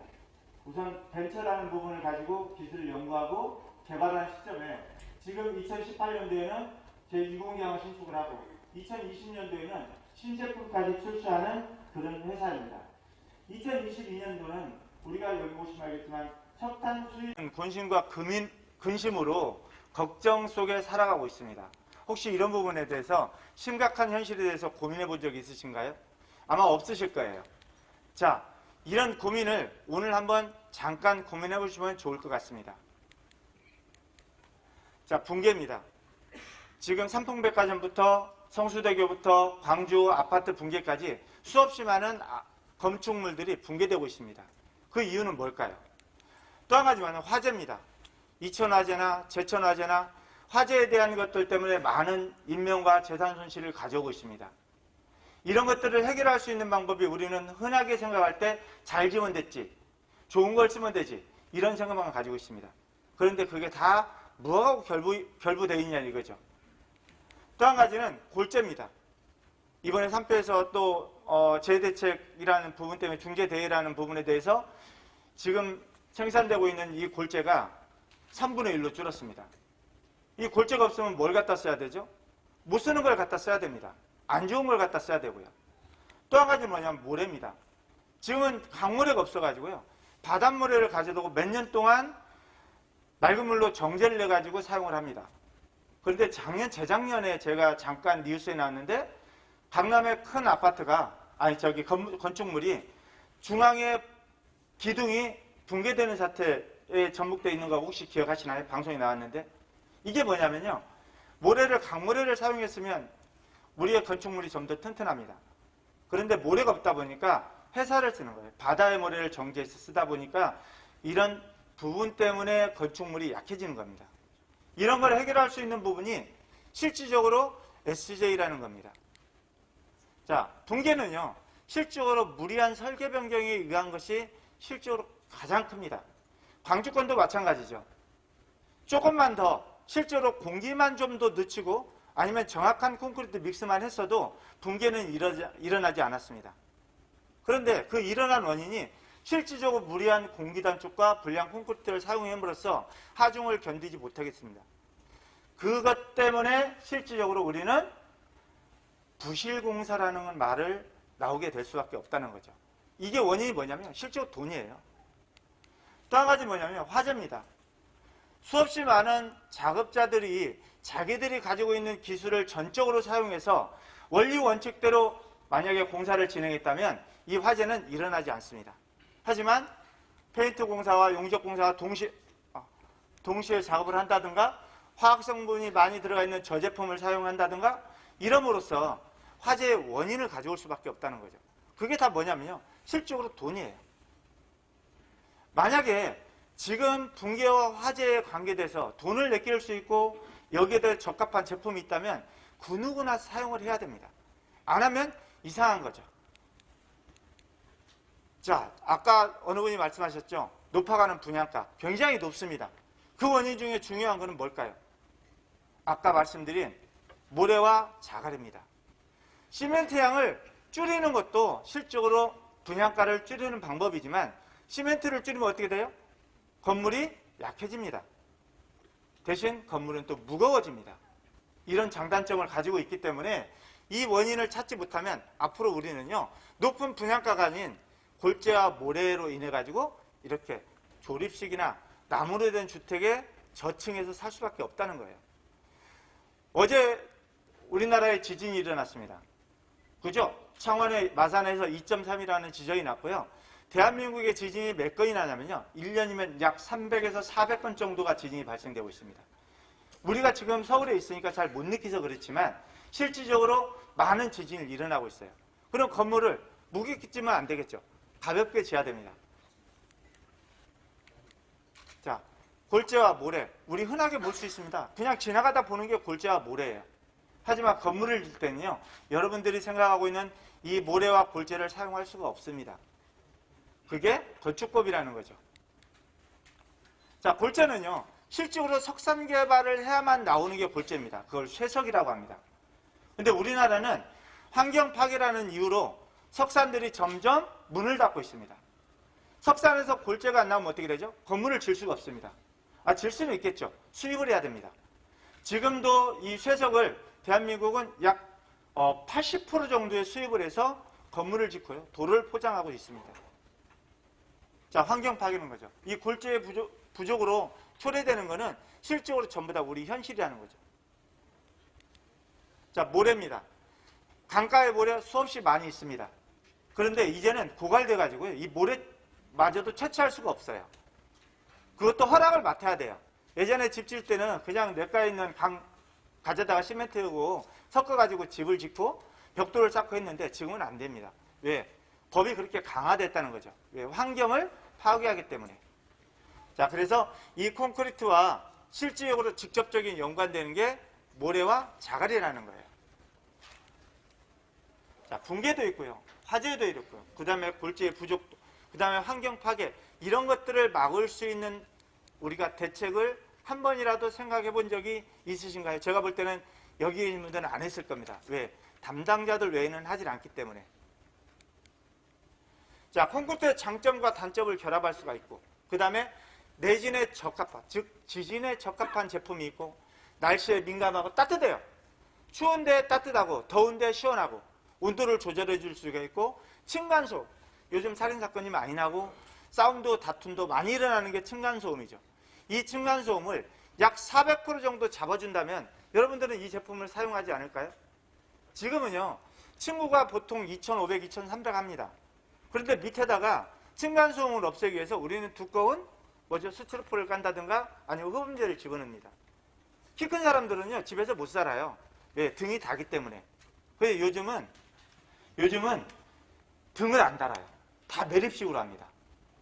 우선 벤처라는 부분을 가지고 기술을 연구하고 개발한 시점에 지금 2018년도에는 제2공장을 신축을 하고 2020년도에는 신제품까지 출시하는 그런 회사입니다. 2022년도는 우리가 여기 보시면 알겠지만 석탄 수입 근심과 근심으로 걱정 속에 살아가고 있습니다. 혹시 이런 부분에 대해서 심각한 현실에 대해서 고민해 본 적이 있으신가요? 아마 없으실 거예요. 자, 이런 고민을 오늘 한번 잠깐 고민해 보시면 좋을 것 같습니다. 자, 붕괴입니다. 지금 삼풍백화점부터 성수대교부터 광주 아파트 붕괴까지 수없이 많은 건축물들이 붕괴되고 있습니다. 그 이유는 뭘까요? 또 한 가지는 화재입니다. 이천화재나 제천화재나 화재에 대한 것들 때문에 많은 인명과 재산 손실을 가져오고 있습니다. 이런 것들을 해결할 수 있는 방법이 우리는 흔하게 생각할 때 잘 지면 됐지, 좋은 걸 쓰면 되지, 이런 생각만 가지고 있습니다. 그런데 그게 다 무엇하고 결부되어 있냐 이거죠. 또 한 가지는 골재입니다. 이번에 3표에서 또 재대책이라는 부분 때문에 중재대회라는 부분에 대해서 지금 생산되고 있는 이 골재가 3분의 1로 줄었습니다. 이 골재가 없으면 뭘 갖다 써야 되죠? 못 쓰는 걸 갖다 써야 됩니다. 안 좋은 걸 갖다 써야 되고요. 또 한 가지는 뭐냐면 모래입니다. 지금은 강모래가 없어가지고요. 바닷모래를 가져두고 몇 년 동안 맑은 물로 정제를 내가지고 사용을 합니다. 그런데 재작년에 제가 잠깐 뉴스에 나왔는데 강남의 큰 아파트가 건축물이 중앙에 기둥이 붕괴되는 사태에 전복되어 있는 거 혹시 기억하시나요? 방송에 나왔는데 이게 뭐냐면요. 강모래를 사용했으면 우리의 건축물이 좀 더 튼튼합니다. 그런데 모래가 없다 보니까 회사를 쓰는 거예요. 바다의 모래를 정제해서 쓰다 보니까 이런 부분 때문에 건축물이 약해지는 겁니다. 이런 걸 해결할 수 있는 부분이 실질적으로 SJ라는 겁니다. 자, 붕괴는요, 실질적으로 무리한 설계 변경에 의한 것이 실질적으로 가장 큽니다. 광주권도 마찬가지죠. 조금만 더 실제로 공기만 좀 더 늦추고 아니면 정확한 콘크리트 믹스만 했어도 붕괴는 일어나지 않았습니다. 그런데 그 일어난 원인이 실질적으로 무리한 공기 단축과 불량 콘크리트를 사용함으로써 하중을 견디지 못하겠습니다. 그것 때문에 실질적으로 우리는 부실공사라는 말을 나오게 될 수밖에 없다는 거죠. 이게 원인이 뭐냐면 실제로 돈이에요. 또 한 가지 뭐냐면 화재입니다. 수없이 많은 작업자들이 자기들이 가지고 있는 기술을 전적으로 사용해서 원리 원칙대로 만약에 공사를 진행했다면 이 화재는 일어나지 않습니다. 하지만 페인트 공사와 용접 공사가 동시에 작업을 한다든가 화학 성분이 많이 들어가 있는 저제품을 사용한다든가 이럼으로써 화재의 원인을 가져올 수밖에 없다는 거죠. 그게 다 뭐냐면요, 실질적으로 돈이에요. 만약에 지금 붕괴와 화재에 관계돼서 돈을 내낄 수 있고 여기에 대해 적합한 제품이 있다면 그 누구나 사용을 해야 됩니다. 안 하면 이상한 거죠. 자, 아까 어느 분이 말씀하셨죠. 높아가는 분양가 굉장히 높습니다. 그 원인 중에 중요한 것은 뭘까요? 아까 말씀드린 모래와 자갈입니다. 시멘트 양을 줄이는 것도 실적으로 분양가를 줄이는 방법이지만 시멘트를 줄이면 어떻게 돼요? 건물이 약해집니다. 대신 건물은 또 무거워집니다. 이런 장단점을 가지고 있기 때문에 이 원인을 찾지 못하면 앞으로 우리는요, 높은 분양가가 아닌 골재와 모래로 인해 가지고 이렇게 조립식이나 나무로 된 주택에 저층에서 살 수밖에 없다는 거예요. 어제 우리나라에 지진이 일어났습니다. 그죠? 창원의 마산에서 2.3이라는 지정이 났고요. 대한민국의 지진이 몇 건이나 나냐면요, 1년이면 약 300에서 400건 정도가 지진이 발생되고 있습니다. 우리가 지금 서울에 있으니까 잘 못 느끼서 그렇지만 실질적으로 많은 지진이 일어나고 있어요. 그럼 건물을 무겁게 찌면 안 되겠죠. 가볍게 지어야 됩니다. 자, 골재와 모래, 우리 흔하게 볼 수 있습니다. 그냥 지나가다 보는 게 골재와 모래예요. 하지만 건물을 질 때는요, 여러분들이 생각하고 있는 이 모래와 골재를 사용할 수가 없습니다. 그게 건축법이라는 거죠. 자, 골재는요, 실질적으로 석산 개발을 해야만 나오는 게 골재입니다. 그걸 쇠석이라고 합니다. 근데 우리나라는 환경 파괴라는 이유로 석산들이 점점 문을 닫고 있습니다. 석산에서 골재가 안 나오면 어떻게 되죠? 건물을 질 수가 없습니다. 질 수는 있겠죠. 수입을 해야 됩니다. 지금도 이 쇠석을 대한민국은 약 80% 정도의 수입을 해서 건물을 짓고요, 도로를 포장하고 있습니다. 자, 환경 파괴는 거죠. 이 골재의 부족으로 초래되는 거는 실질적으로 전부 다 우리 현실이라는 거죠. 자, 모래입니다. 강가의 모래 수없이 많이 있습니다. 그런데 이제는 고갈돼 가지고요, 이 모래마저도 채취할 수가 없어요. 그것도 허락을 맡아야 돼요. 예전에 집 지을 때는 그냥 냇가에 있는 강 가져다가 시멘트하고 섞어가지고 집을 짓고 벽돌을 쌓고 했는데 지금은 안 됩니다. 왜? 법이 그렇게 강화됐다는 거죠. 왜? 환경을 파괴하기 때문에. 자, 그래서 이 콘크리트와 실질적으로 직접적인 연관되는 게 모래와 자갈이라는 거예요. 자, 붕괴도 있고요, 화재도 있고요, 그 다음에 골재의 부족, 그 다음에 환경 파괴, 이런 것들을 막을 수 있는 우리가 대책을 한 번이라도 생각해 본 적이 있으신가요? 제가 볼 때는 여기 있는 분들은 안 했을 겁니다. 왜? 담당자들 외에는 하질 않기 때문에. 자, 콘크리트의 장점과 단점을 결합할 수가 있고, 그 다음에 내진에 적합한, 즉 지진에 적합한 제품이 있고, 날씨에 민감하고 따뜻해요. 추운데 따뜻하고 더운데 시원하고 온도를 조절해 줄 수가 있고, 층간소음, 요즘 살인사건이 많이 나고 싸움도 다툼도 많이 일어나는 게 층간소음이죠. 이 층간소음을 약 400% 정도 잡아준다면 여러분들은 이 제품을 사용하지 않을까요? 지금은요, 층고가 보통 2,500, 2,300 합니다. 그런데 밑에다가 층간소음을 없애기 위해서 우리는 두꺼운 스티로폼을 깐다든가 아니면 흡음재를 집어넣습니다. 키 큰 사람들은요, 집에서 못 살아요. 왜? 등이 닿기 때문에. 그래서 요즘은 등을 안 달아요. 다 매립식으로 합니다.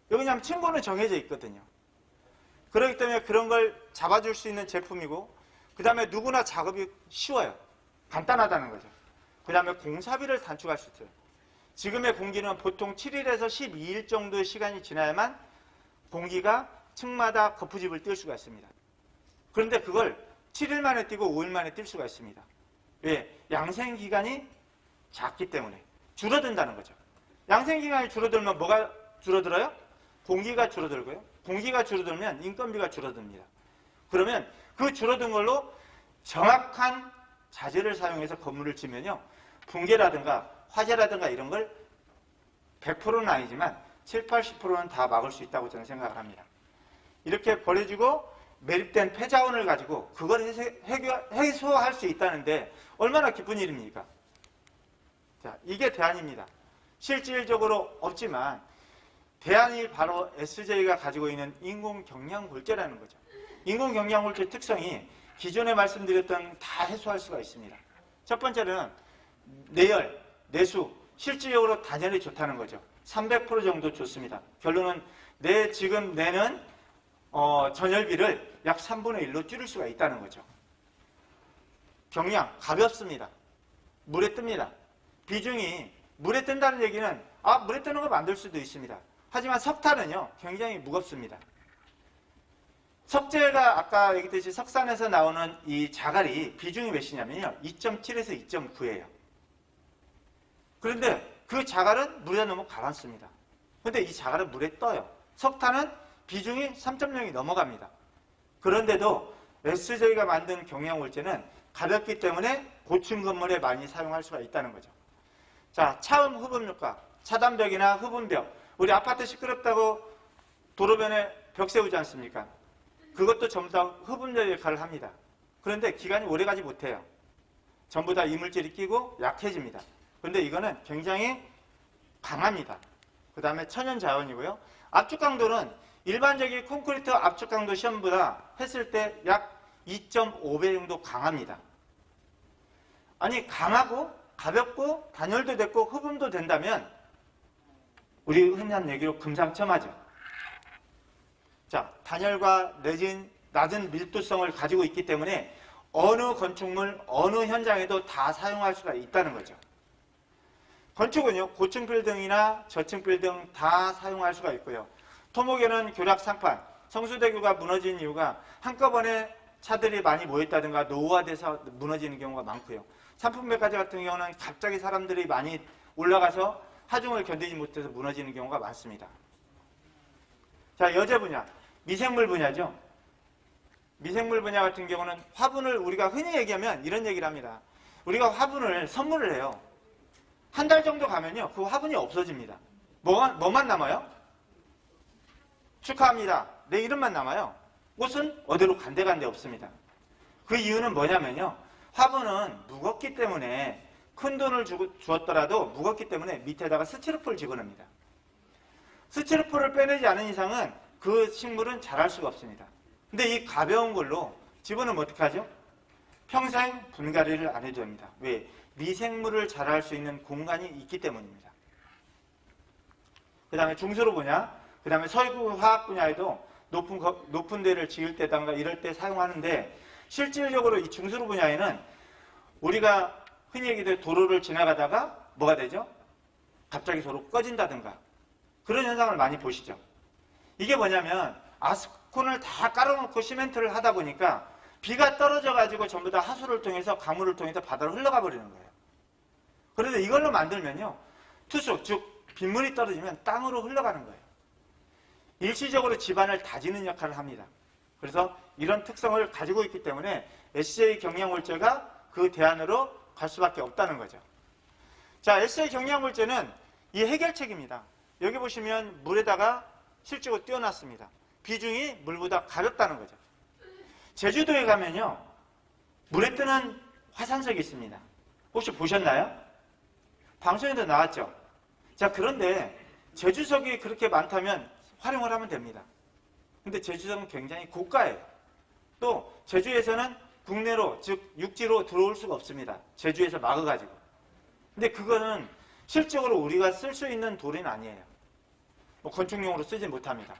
왜냐하면 층고는 정해져 있거든요. 그렇기 때문에 그런 걸 잡아줄 수 있는 제품이고, 그 다음에 누구나 작업이 쉬워요. 간단하다는 거죠. 그 다음에 공사비를 단축할 수 있어요. 지금의 공기는 보통 7일에서 12일 정도의 시간이 지나야만 공기가 층마다 거푸집을 뛸 수가 있습니다. 그런데 그걸 7일 만에 뛰고 5일 만에 뛸 수가 있습니다. 왜? 양생기간이 작기 때문에 줄어든다는 거죠. 양생기간이 줄어들면 뭐가 줄어들어요? 공기가 줄어들고요. 공기가 줄어들면 인건비가 줄어듭니다. 그러면 그 줄어든 걸로 정확한 자재를 사용해서 건물을 지면요, 붕괴라든가 화재라든가 이런 걸 100%는 아니지만 7, 80%는 다 막을 수 있다고 저는 생각을 합니다. 이렇게 버려지고 매립된 폐자원을 가지고 그걸 해소할 수 있다는데 얼마나 기쁜 일입니까? 자, 이게 대안입니다. 실질적으로 없지만 대안이 바로 SJ가 가지고 있는 인공경량골재라는 거죠. 인공경량골재 특성이 기존에 말씀드렸던 다 해소할 수가 있습니다. 첫 번째는 내열, 내수, 실질적으로 단열이 좋다는 거죠. 300% 정도 좋습니다. 결론은 지금 내는 전열비를 약 3분의 1로 줄일 수가 있다는 거죠. 경량, 가볍습니다. 물에 뜹니다. 비중이 물에 뜬다는 얘기는 물에 뜨는 거 만들 수도 있습니다. 하지만 석탄은요, 굉장히 무겁습니다. 석재가 아까 얘기했듯이 석산에서 나오는 이 자갈이 비중이 몇이냐면요, 2.7에서 2.9예요. 그런데 그 자갈은 물에 너무 가라앉습니다. 그런데 이 자갈은 물에 떠요. 석탄은 비중이 3.0이 넘어갑니다. 그런데도 SJ가 만든 경량골재는 가볍기 때문에 고층 건물에 많이 사용할 수가 있다는 거죠. 자, 차음 흡음효과, 차단벽이나 흡음벽, 우리 아파트 시끄럽다고 도로변에 벽 세우지 않습니까? 그것도 전부 다 흡음력 역할을 합니다. 그런데 기간이 오래가지 못해요. 전부 다 이물질이 끼고 약해집니다. 그런데 이거는 굉장히 강합니다. 그 다음에 천연자원이고요. 압축 강도는 일반적인 콘크리트 압축 강도 시험보다 했을 때 약 2.5배 정도 강합니다. 아니, 강하고 가볍고 단열도 됐고 흡음도 된다면 우리 흔히 하는 얘기로 금상첨화죠. 자, 단열과 내진 낮은 밀도성을 가지고 있기 때문에 어느 건축물, 어느 현장에도 다 사용할 수가 있다는 거죠. 건축은요, 고층 빌딩이나 저층 빌딩 다 사용할 수가 있고요. 토목에는 교락 상판, 성수대교가 무너진 이유가 한꺼번에 차들이 많이 모였다든가 노후화돼서 무너지는 경우가 많고요. 산풍백화제 같은 경우는 갑자기 사람들이 많이 올라가서 하중을 견디지 못해서 무너지는 경우가 많습니다. 자, 여제 분야, 미생물 분야죠. 미생물 분야 같은 경우는 화분을 우리가 흔히 얘기하면 이런 얘기를 합니다. 우리가 화분을 선물을 해요. 한 달 정도 가면요, 그 화분이 없어집니다. 뭐만 남아요? 축하합니다. 내 이름만 남아요. 꽃은 어디로 간데간데 없습니다. 그 이유는 뭐냐면요, 화분은 무겁기 때문에 큰 돈을 주었더라도 무겁기 때문에 밑에다가 스티로폼을 집어넣습니다. 스티로폼을 빼내지 않은 이상은 그 식물은 자랄 수가 없습니다. 근데 이 가벼운 걸로 집어넣으면 어떻게 하죠? 평생 분갈이를 안 해도 됩니다. 왜? 미생물을 자랄 수 있는 공간이 있기 때문입니다. 그 다음에 중수로 분야, 그 다음에 설구화학 분야에도 높은 데를 지을 때든가 이럴 때 사용하는데, 실질적으로 이 중수로 분야에는 우리가 흔히 얘기될 도로를 지나가다가 뭐가 되죠? 갑자기 도로 꺼진다든가 그런 현상을 많이 보시죠. 이게 뭐냐면 아스콘을 다 깔아놓고 시멘트를 하다 보니까 비가 떨어져가지고 전부 다 하수를 통해서 강물을 통해서 바다로 흘러가 버리는 거예요. 그런데 이걸로 만들면요, 투수, 즉 빗물이 떨어지면 땅으로 흘러가는 거예요. 일시적으로 집안을 다지는 역할을 합니다. 그래서 이런 특성을 가지고 있기 때문에 SJ 경량골재가 그 대안으로 갈 수밖에 없다는 거죠. 자, SJ 경량골재는 이 해결책입니다. 여기 보시면 물에다가 실제로 띄워놨습니다. 비중이 물보다 가볍다는 거죠. 제주도에 가면요, 물에 뜨는 화산석이 있습니다. 혹시 보셨나요? 방송에도 나왔죠. 자, 그런데 제주석이 그렇게 많다면 활용을 하면 됩니다. 근데 제주석은 굉장히 고가예요. 또 제주에서는 국내로, 즉 육지로 들어올 수가 없습니다. 제주에서 막아가지고. 근데 그거는 실적으로 우리가 쓸 수 있는 돌은 아니에요. 건축용으로 쓰지 못합니다.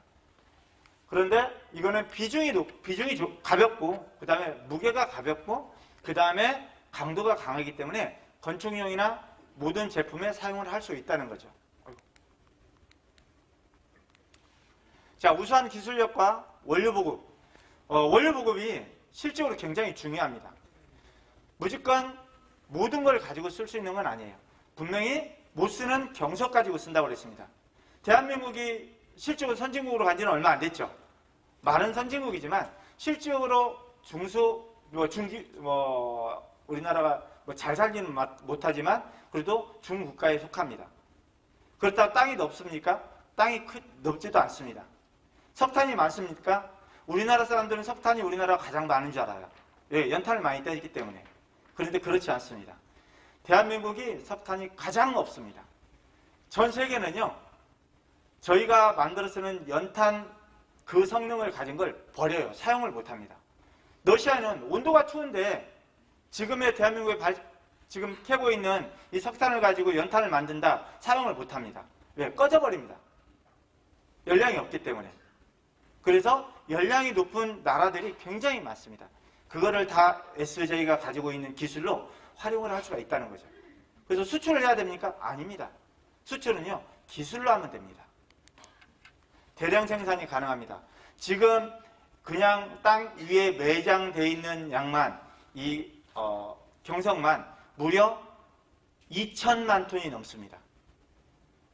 그런데 이거는 비중이 가볍고, 그 다음에 무게가 가볍고, 그 다음에 강도가 강하기 때문에 건축용이나 모든 제품에 사용을 할 수 있다는 거죠. 자, 우수한 기술력과 원료 보급. 원료 보급이 실제로 굉장히 중요합니다. 무조건 모든 걸 가지고 쓸 수 있는 건 아니에요. 분명히 못 쓰는 경석 가지고 쓴다고 그랬습니다. 대한민국이 실적으로 선진국으로 간 지는 얼마 안 됐죠. 많은 선진국이지만 실질적으로 우리나라가 잘 살지는 못하지만 그래도 중국가에 속합니다. 그렇다고 땅이 넓습니까? 땅이 넓지도 않습니다. 석탄이 많습니까? 우리나라 사람들은 석탄이 우리나라가 가장 많은 줄 알아요. 예, 연탄을 많이 떼기 때문에. 그런데 그렇지 않습니다. 대한민국이 석탄이 가장 없습니다. 전 세계는요, 저희가 만들어 쓰는 연탄 그 성능을 가진 걸 버려요. 사용을 못합니다. 러시아는 온도가 추운데 지금의 대한민국에 지금 캐고 있는 이 석탄을 가지고 연탄을 만든다. 사용을 못합니다. 왜? 꺼져버립니다. 열량이 없기 때문에. 그래서 열량이 높은 나라들이 굉장히 많습니다. 그거를 다 SJ가 가지고 있는 기술로 활용을 할 수가 있다는 거죠. 그래서 수출을 해야 됩니까? 아닙니다. 수출은요, 기술로 하면 됩니다. 대량 생산이 가능합니다. 지금 그냥 땅 위에 매장되어 있는 양만, 경석만 무려 2천만 톤이 넘습니다.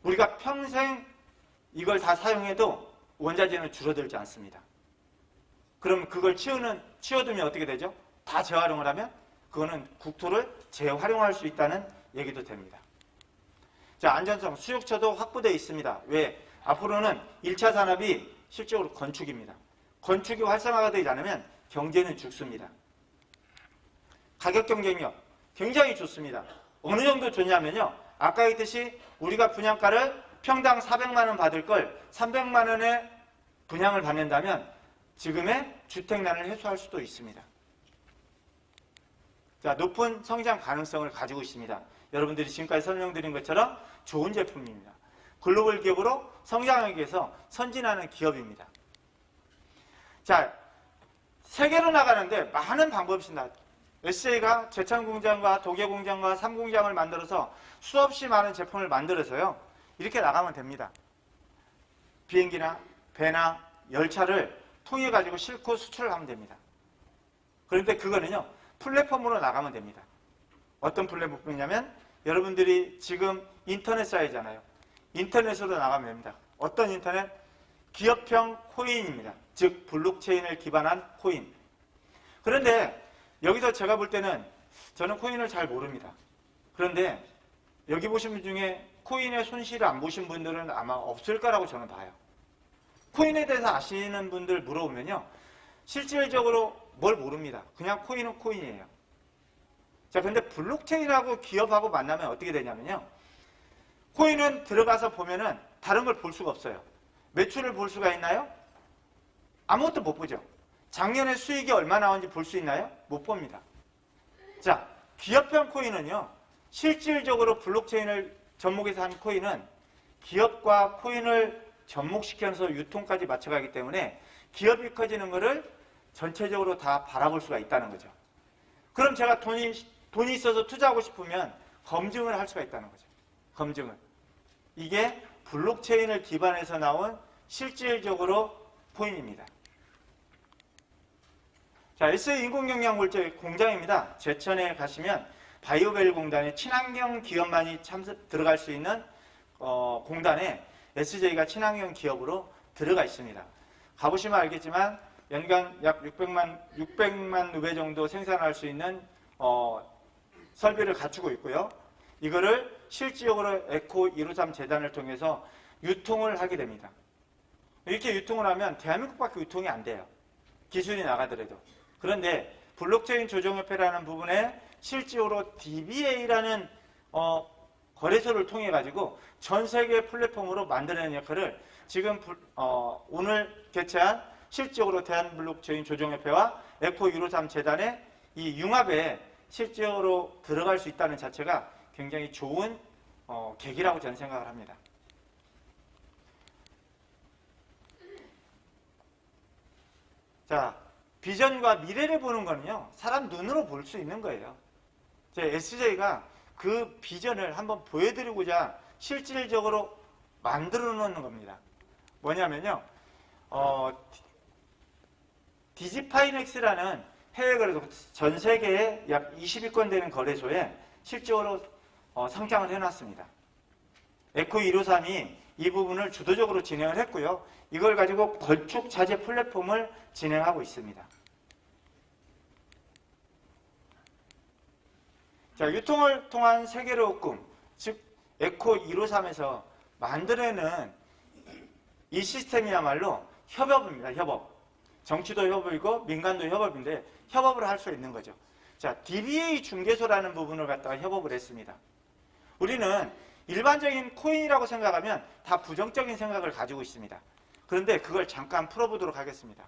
우리가 평생 이걸 다 사용해도 원자재는 줄어들지 않습니다. 그럼 그걸 치워두면 어떻게 되죠? 다 재활용을 하면 그거는 국토를 재활용할 수 있다는 얘기도 됩니다. 자, 안전성, 수요처도 확보되어 있습니다. 왜? 앞으로는 1차 산업이 실적으로 건축입니다. 건축이 활성화가 되지 않으면 경제는 죽습니다. 가격 경쟁력 굉장히 좋습니다. 어느 정도 좋냐면요, 아까 했듯이 우리가 분양가를 평당 400만 원 받을 걸 300만 원에 분양을 받는다면 지금의 주택난을 해소할 수도 있습니다. 자, 높은 성장 가능성을 가지고 있습니다. 여러분들이 지금까지 설명드린 것처럼 좋은 제품입니다. 글로벌 기업으로 성장하기 위해서 선진하는 기업입니다. 자, 세계로 나가는데 많은 방법이 있습니다. SJ가 제천공장과 도계공장과 삼공장을 만들어서 수없이 많은 제품을 만들어서요, 이렇게 나가면 됩니다. 비행기나 배나 열차를 통해 가지고 싣고 수출을 하면 됩니다. 그런데 그거는요, 플랫폼으로 나가면 됩니다. 어떤 플랫폼이냐면 여러분들이 지금 인터넷 사이잖아요. 인터넷으로 나가면 됩니다. 어떤 인터넷? 기업형 코인입니다. 즉 블록체인을 기반한 코인. 그런데 여기서 제가 볼 때는 저는 코인을 잘 모릅니다. 그런데 여기 보신 분 중에 코인의 손실을 안 보신 분들은 아마 없을 거라고 저는 봐요. 코인에 대해서 아시는 분들 물어보면요, 실질적으로 뭘 모릅니다. 그냥 코인은 코인이에요. 자, 근데 블록체인하고 기업하고 만나면 어떻게 되냐면요, 코인은 들어가서 보면은 다른 걸 볼 수가 없어요. 매출을 볼 수가 있나요? 아무것도 못 보죠. 작년에 수익이 얼마 나온지 볼 수 있나요? 못 봅니다. 자, 기업형 코인은요, 실질적으로 블록체인을 접목해서 한 코인은 기업과 코인을 접목시켜서 유통까지 맞춰가기 때문에 기업이 커지는 것을 전체적으로 다 바라볼 수가 있다는 거죠. 그럼 제가 돈이 있어서 투자하고 싶으면 검증을 할 수가 있다는 거죠. 검증을. 이게 블록체인을 기반해서 나온 실질적으로 코인입니다. 자, SA 인공영양물질 공장입니다. 제천에 가시면 바이오벨 공단에 친환경 기업만이 들어갈 수 있는 공단에 SJ가 친환경 기업으로 들어가 있습니다. 가보시면 알겠지만 연간 약 600만 루베 정도 생산할 수 있는 설비를 갖추고 있고요. 이거를 실질적으로 에코 153 재단을 통해서 유통을 하게 됩니다. 이렇게 유통을 하면 대한민국밖에 유통이 안 돼요. 기술이 나가더라도. 그런데 블록체인 조정협회라는 부분에 실질적으로 DBA라는 거래소를 통해 가지고 전 세계 플랫폼으로 만들어내는 역할을 지금 오늘 개최한 실질적으로 대한블록체인 조정협회와 에코 153 재단의 이 융합에 실질적으로 들어갈 수 있다는 자체가 굉장히 좋은 계기라고 저는 생각을 합니다. 자, 비전과 미래를 보는 거는요, 사람 눈으로 볼 수 있는 거예요. SJ가 그 비전을 한번 보여드리고자 실질적으로 만들어 놓는 겁니다. 뭐냐면요, 디지파이넥스라는 해외 거래소, 전 세계에 약 20위권 되는 거래소에 실적으로 상장을 해놨습니다. 에코 153이 이 부분을 주도적으로 진행을 했고요. 이걸 가지고 건축 자재 플랫폼을 진행하고 있습니다. 자, 유통을 통한 세계로의 꿈, 즉 에코 153에서 만들어내는 이 시스템이야말로 협업입니다. 협업. 정치도 협업이고 민간도 협업인데 협업을 할 수 있는 거죠. 자, DBA 중개소라는 부분을 갖다가 협업을 했습니다. 우리는 일반적인 코인이라고 생각하면 다 부정적인 생각을 가지고 있습니다. 그런데 그걸 잠깐 풀어보도록 하겠습니다.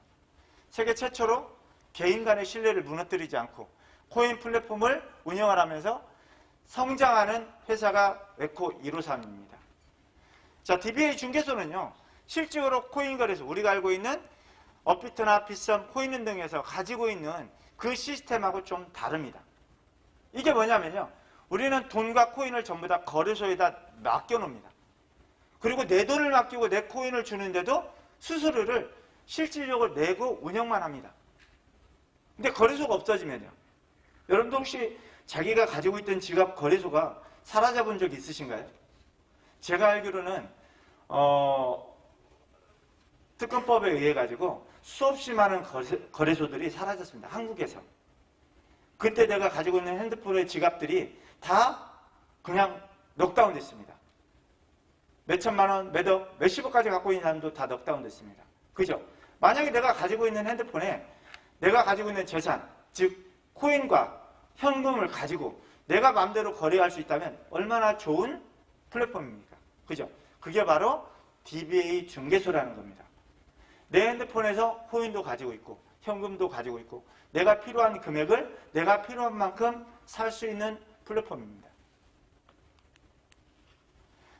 세계 최초로 개인 간의 신뢰를 무너뜨리지 않고 코인 플랫폼을 운영을 하면서 성장하는 회사가 에코 153입니다. 자, DBA 중개소는요, 실질적으로 코인 거래소, 우리가 알고 있는 업비트나 빗썸, 코인은 등에서 가지고 있는 그 시스템하고 좀 다릅니다. 이게 뭐냐면요, 우리는 돈과 코인을 전부 다 거래소에다 맡겨놓습니다. 그리고 내 돈을 맡기고 내 코인을 주는데도 수수료를 실질적으로 내고 운영만 합니다. 근데 거래소가 없어지면요, 여러분도 혹시 자기가 가지고 있던 지갑 거래소가 사라져 본 적 있으신가요? 제가 알기로는 특검법에 의해 가지고 수없이 많은 거래소들이 사라졌습니다. 한국에서. 그때 내가 가지고 있는 핸드폰의 지갑들이 다 그냥 넉다운 됐습니다. 몇천만 원, 몇억, 몇십억까지 갖고 있는 사람도 다 넉다운 됐습니다. 그죠? 만약에 내가 가지고 있는 핸드폰에 내가 가지고 있는 재산, 즉 코인과 현금을 가지고 내가 마음대로 거래할 수 있다면 얼마나 좋은 플랫폼입니까? 그죠? 그게 바로 DBA 중개소라는 겁니다. 내 핸드폰에서 코인도 가지고 있고 현금도 가지고 있고 내가 필요한 금액을 내가 필요한 만큼 살 수 있는 플랫폼입니다.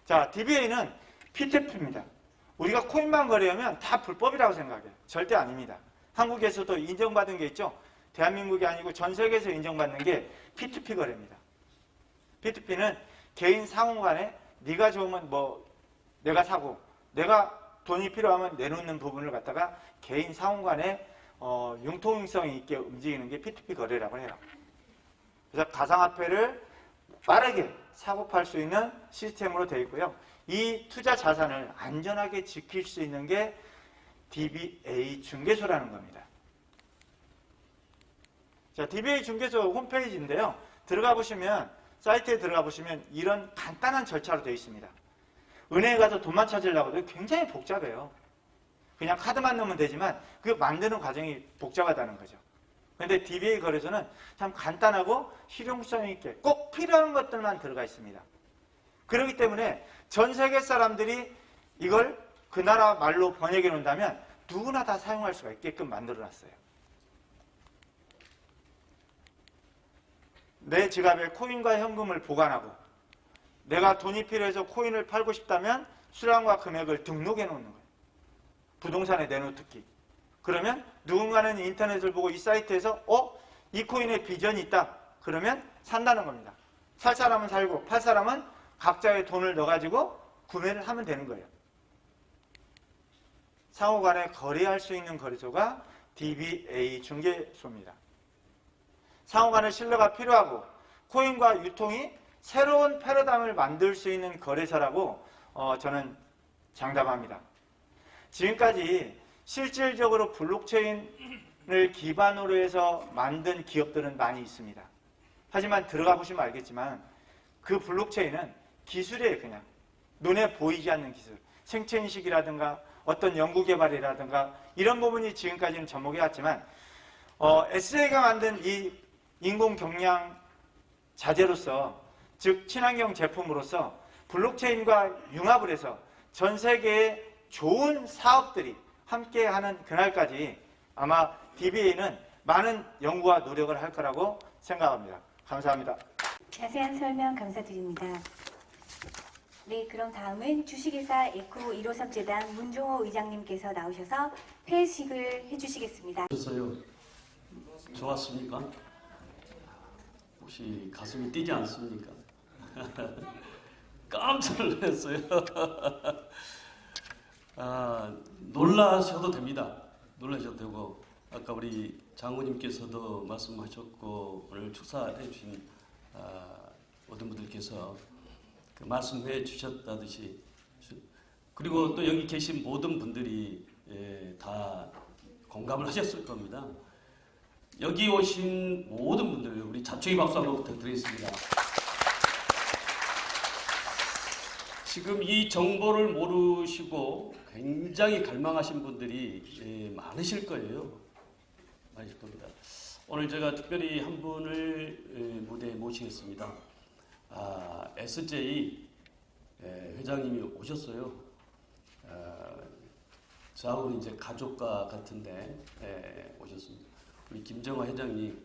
자, DBA는 P2P입니다. 우리가 코인만 거래하면 다 불법이라고 생각해요. 절대 아닙니다. 한국에서도 인정받은 게 있죠. 대한민국이 아니고 전 세계에서 인정받는 게 P2P 거래입니다. P2P는 개인 상호 간에 네가 좋으면 뭐 내가 사고 내가 돈이 필요하면 내놓는 부분을 갖다가 개인 상호 간에 융통성 있게 움직이는 게 P2P 거래라고 해요. 그래서 가상화폐를 빠르게 사고 팔 수 있는 시스템으로 되어 있고요. 이 투자 자산을 안전하게 지킬 수 있는 게 DBA 중개소라는 겁니다. 자, DBA 중개소 홈페이지인데요. 들어가 보시면, 사이트에 들어가 보시면 이런 간단한 절차로 되어 있습니다. 은행에 가서 돈만 찾으려고 해도 굉장히 복잡해요. 그냥 카드만 넣으면 되지만 그 만드는 과정이 복잡하다는 거죠. 그런데 DBA 거래소는 참 간단하고 실용성 있게 꼭 필요한 것들만 들어가 있습니다. 그렇기 때문에 전 세계 사람들이 이걸 그 나라 말로 번역해 놓는다면 누구나 다 사용할 수가 있게끔 만들어 놨어요. 내 지갑에 코인과 현금을 보관하고 내가 돈이 필요해서 코인을 팔고 싶다면 수량과 금액을 등록해 놓는 거예요. 부동산에 내놓기. 그러면 누군가는 인터넷을 보고 이 사이트에서 이 코인에 비전이 있다. 그러면 산다는 겁니다. 살 사람은 살고 팔 사람은 각자의 돈을 넣어가지고 구매를 하면 되는 거예요. 상호간에 거래할 수 있는 거래소가 DBA 중개소입니다. 상호간의 신뢰가 필요하고 코인과 유통이 새로운 패러다임을 만들 수 있는 거래소라고 저는 장담합니다. 지금까지 실질적으로 블록체인을 기반으로 해서 만든 기업들은 많이 있습니다. 하지만 들어가 보시면 알겠지만 그 블록체인은 기술이에요. 그냥 눈에 보이지 않는 기술, 생체인식이라든가 어떤 연구개발이라든가 이런 부분이 지금까지는 접목해 왔지만 SJ가 만든 이 인공경량 자재로서, 즉 친환경 제품으로서 블록체인과 융합을 해서 전 세계의 좋은 사업들이 함께하는 그날까지 아마 DBA는 많은 연구와 노력을 할 거라고 생각합니다. 감사합니다. 자세한 설명 감사드립니다. 네, 그럼 다음은 주식회사 에코 153재단 문종호 의장님께서 나오셔서 폐식을 해주시겠습니다. 어떠셨어요? 좋았습니까? 혹시 가슴이 뛰지 않습니까? 깜짝 놀랐어요. 놀라셔도 됩니다. 놀라셔도 되고 아까 우리 장로님께서도 말씀하셨고 오늘 축사해 주신 모든 분들께서 그 말씀해 주셨다듯이 그리고 또 여기 계신 모든 분들이 다 공감을 하셨을 겁니다. 여기 오신 모든 분들 우리 자초의 박수 한번 부탁드리겠습니다. 지금 이 정보를 모르시고 굉장히 갈망하신 분들이 많으실 거예요. 많으실 겁니다. 오늘 제가 특별히 한 분을 무대에 모시겠습니다. SJ 회장님이 오셨어요. 저하고는 이제 가족과 같은데 오셨습니다. 우리 김정화 회장님,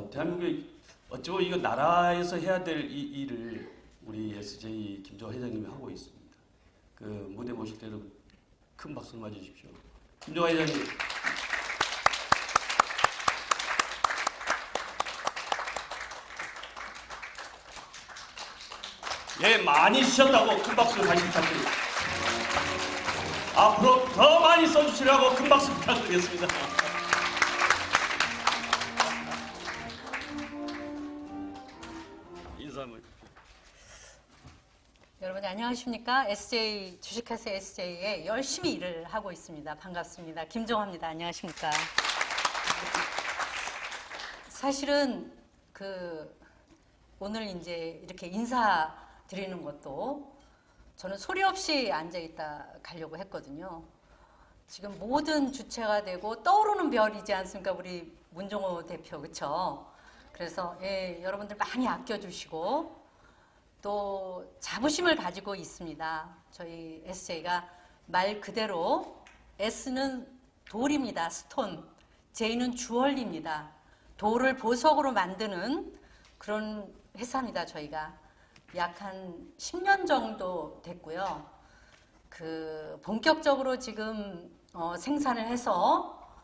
대한민국에 어쩌고 이거 나라에서 해야 될 이 일을 우리 SJ 김정화 회장님이 하고 있습니다. 그 무대 모실 때 여러분 큰 박수를 맞으십시오. 김정화 회장님. 예, 많이 주셨다고 큰 박수 다시 부탁드립니다. 앞으로 더 많이 써주시라고 큰 박수 부탁드리겠습니다. 인사 한번. 여러분 안녕하십니까? SJ 주식회사 SJ에 열심히 일을 하고 있습니다. 반갑습니다. 김정화입니다. 안녕하십니까? 사실은 오늘 이제 이렇게 인사드리는 것도 저는 소리 없이 앉아 있다 가려고 했거든요. 지금 모든 주체가 되고 떠오르는 별이지 않습니까? 우리 문종호 대표, 그렇죠? 그래서 여러분들 많이 아껴주시고 또 자부심을 가지고 있습니다. 저희 SJ가 말 그대로 S는 돌입니다. 스톤. J는 주얼리입니다. 돌을 보석으로 만드는 그런 회사입니다. 저희가 약 한 10년 정도 됐고요. 본격적으로 지금 생산을 해서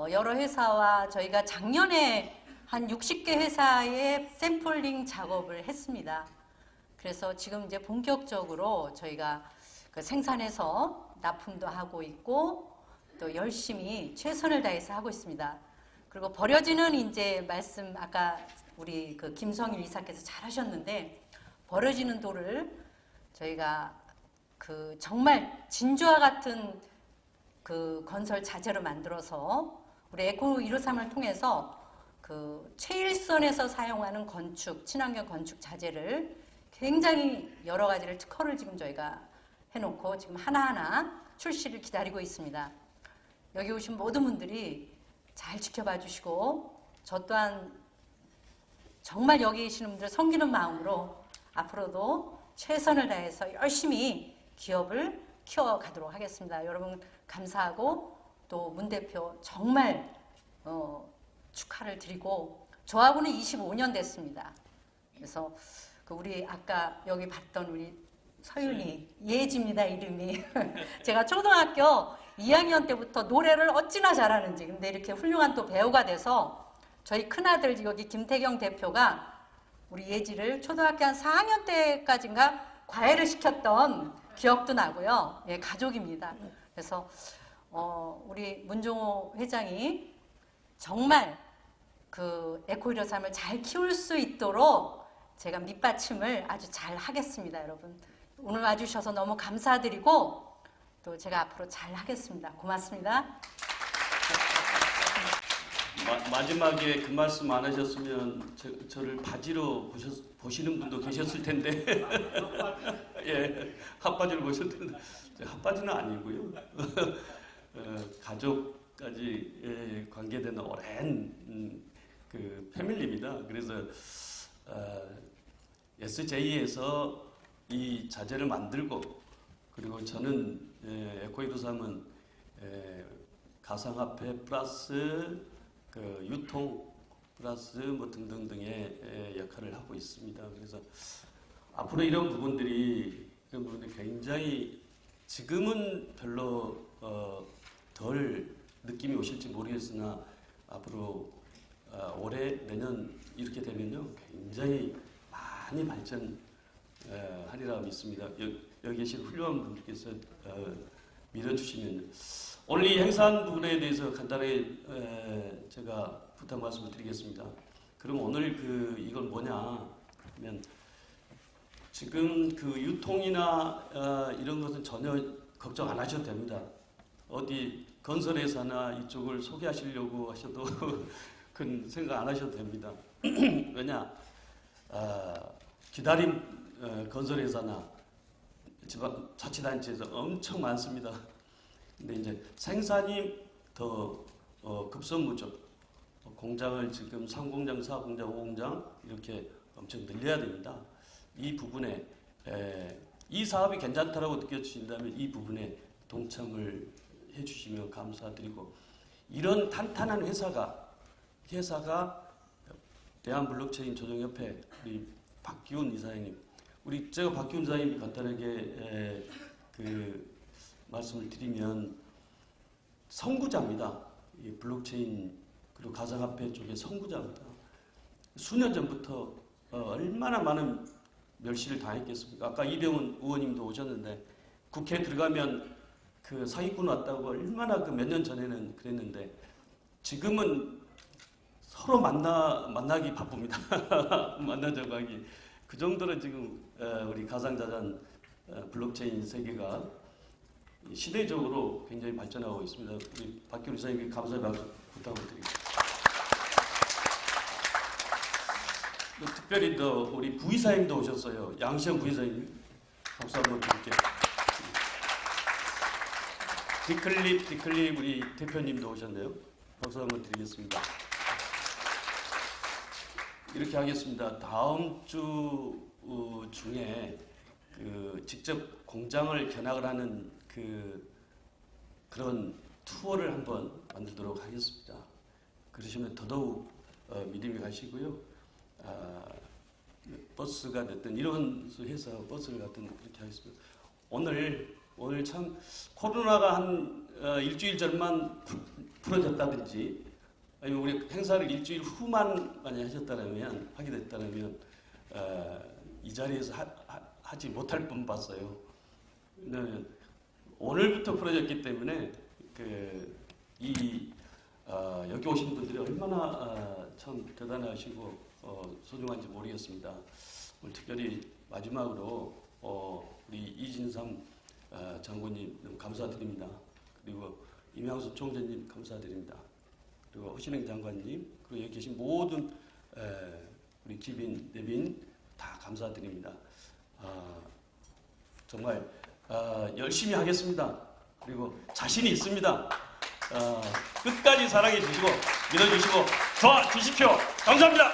여러 회사와 저희가 작년에 한 60개 회사에 샘플링 작업을 했습니다. 그래서 지금 이제 본격적으로 저희가 생산해서 납품도 하고 있고 또 열심히 최선을 다해서 하고 있습니다. 그리고 버려지는 이제 말씀 아까 우리 김성일 이사께서 잘 하셨는데 버려지는 돌을 저희가 정말 진주와 같은 건설 자재로 만들어서 우리 에코 153을 통해서 최일선에서 사용하는 친환경 건축 자재를 굉장히 여러 가지를 특허를 지금 저희가 해놓고 지금 하나하나 출시를 기다리고 있습니다. 여기 오신 모든 분들이 잘 지켜봐 주시고 저 또한 정말 여기 계시는 분들 섬기는 마음으로 앞으로도 최선을 다해서 열심히 기업을 키워가도록 하겠습니다. 여러분 감사하고 또 문 대표 정말 축하를 드리고 저하고는 25년 됐습니다. 그래서 우리 아까 여기 봤던 우리 서윤이 예지입니다. 이름이 제가 초등학교 2학년 때부터 노래를 어찌나 잘하는지 근데 이렇게 훌륭한 또 배우가 돼서 저희 큰아들 여기 김태경 대표가 우리 예지를 초등학교 한 4학년 때까지인가 과외를 시켰던 기억도 나고요. 예, 가족입니다. 그래서 우리 문종호 회장이 정말 에코 153을 잘 키울 수 있도록 제가 밑받침을 아주 잘 하겠습니다. 여러분 오늘 와주셔서 너무 감사드리고 또 제가 앞으로 잘 하겠습니다. 고맙습니다. 마지막에 그 말씀 안 하셨으면 저를 바지로 보시는 분도 계셨을 텐데 예, 핫바지로 보셨을 텐데 핫바지는 아니고요. 가족까지 관계되는 오랜 패밀리입니다. 그래서 SJ에서 이 자재를 만들고 그리고 저는 에코 153은 가상화폐 플러스 유통 플러스 등등등의 역할을 하고 있습니다. 그래서 앞으로 이런 부분들이 이런 부분이 굉장히 지금은 별로 덜 느낌이 오실지 모르겠으나 앞으로 올해 내년 이렇게 되면요 굉장히 많이 발전하리라 믿습니다. 여기 계신 훌륭한 분들께서 밀어주시면 오늘 이 행사한 부분에 대해서 간단하게 제가 부탁 말씀을 드리겠습니다. 그럼 오늘 이건 뭐냐 하면 지금 유통이나 이런 것은 전혀 걱정 안 하셔도 됩니다. 어디 건설회사나 이쪽을 소개하시려고 하셔도 큰 생각 안 하셔도 됩니다. 왜냐 기다림 건설회사나 자치단체에서 엄청 많습니다. 근데 이제 생산이 더 급선무죠. 공장을 지금 3공장, 4공장, 5공장 이렇게 엄청 늘려야 됩니다. 이 부분에 이 사업이 괜찮다라고 느껴지신다면 이 부분에 동참을 해주시면 감사드리고 이런 탄탄한 회사가 대한블록체인 조정협회 우리 박기훈 이사장님 제가 박기훈 이사장님 간단하게 말씀을 드리면 선구자입니다. 이 블록체인 그리고 가상화폐 쪽의 선구자입니다. 수년 전부터 얼마나 많은 멸시를 당했겠습니까? 아까 이병훈 의원님도 오셨는데 국회에 들어가면 사기꾼 왔다고 얼마나 몇 년 전에는 그랬는데 지금은 서로 만나기 바쁩니다. 만나자고 하기. 그 정도로 지금 우리 가상자산 블록체인 세계가 시대적으로 굉장히 발전하고 있습니다. 우리 박기훈 이사님께 감사의 박수 부탁을 드립니다. 특별히 우리 부이사님도 오셨어요. 양시영 부이사님 박수 한번 드릴게요. 디클립 우리 대표님도 오셨네요. 박수 한번 드리겠습니다. 이렇게 하겠습니다. 다음 주 중에 직접 공장을 견학을 하는 그런 투어를 한번 만들도록 하겠습니다. 그러시면 더더욱 믿음이 가시고요. 버스가 됐든 이런 해서 버스를 갔든 그렇게 하겠습니다. 오늘 참 코로나가 한 일주일 전만 풀어졌다든지 아니면 우리 행사를 일주일 후만 많이 하게 됐다면 이 자리에서 하지 못할 분 봤어요. 왜냐하면 오늘부터 풀어졌기 때문에 여기 오신 분들이 얼마나 참 대단하시고 소중한지 모르겠습니다. 오늘 특별히 마지막으로 우리 이진삼 장군님 너무 감사드립니다. 그리고 임양수 총재님 감사드립니다. 그리고 허신행 장관님 그리고 여기 계신 모든 우리 기빈, 내빈 다 감사드립니다. 정말 열심히 하겠습니다. 그리고 자신이 있습니다. 끝까지 사랑해 주시고 믿어주시고 도와주십시오. 감사합니다.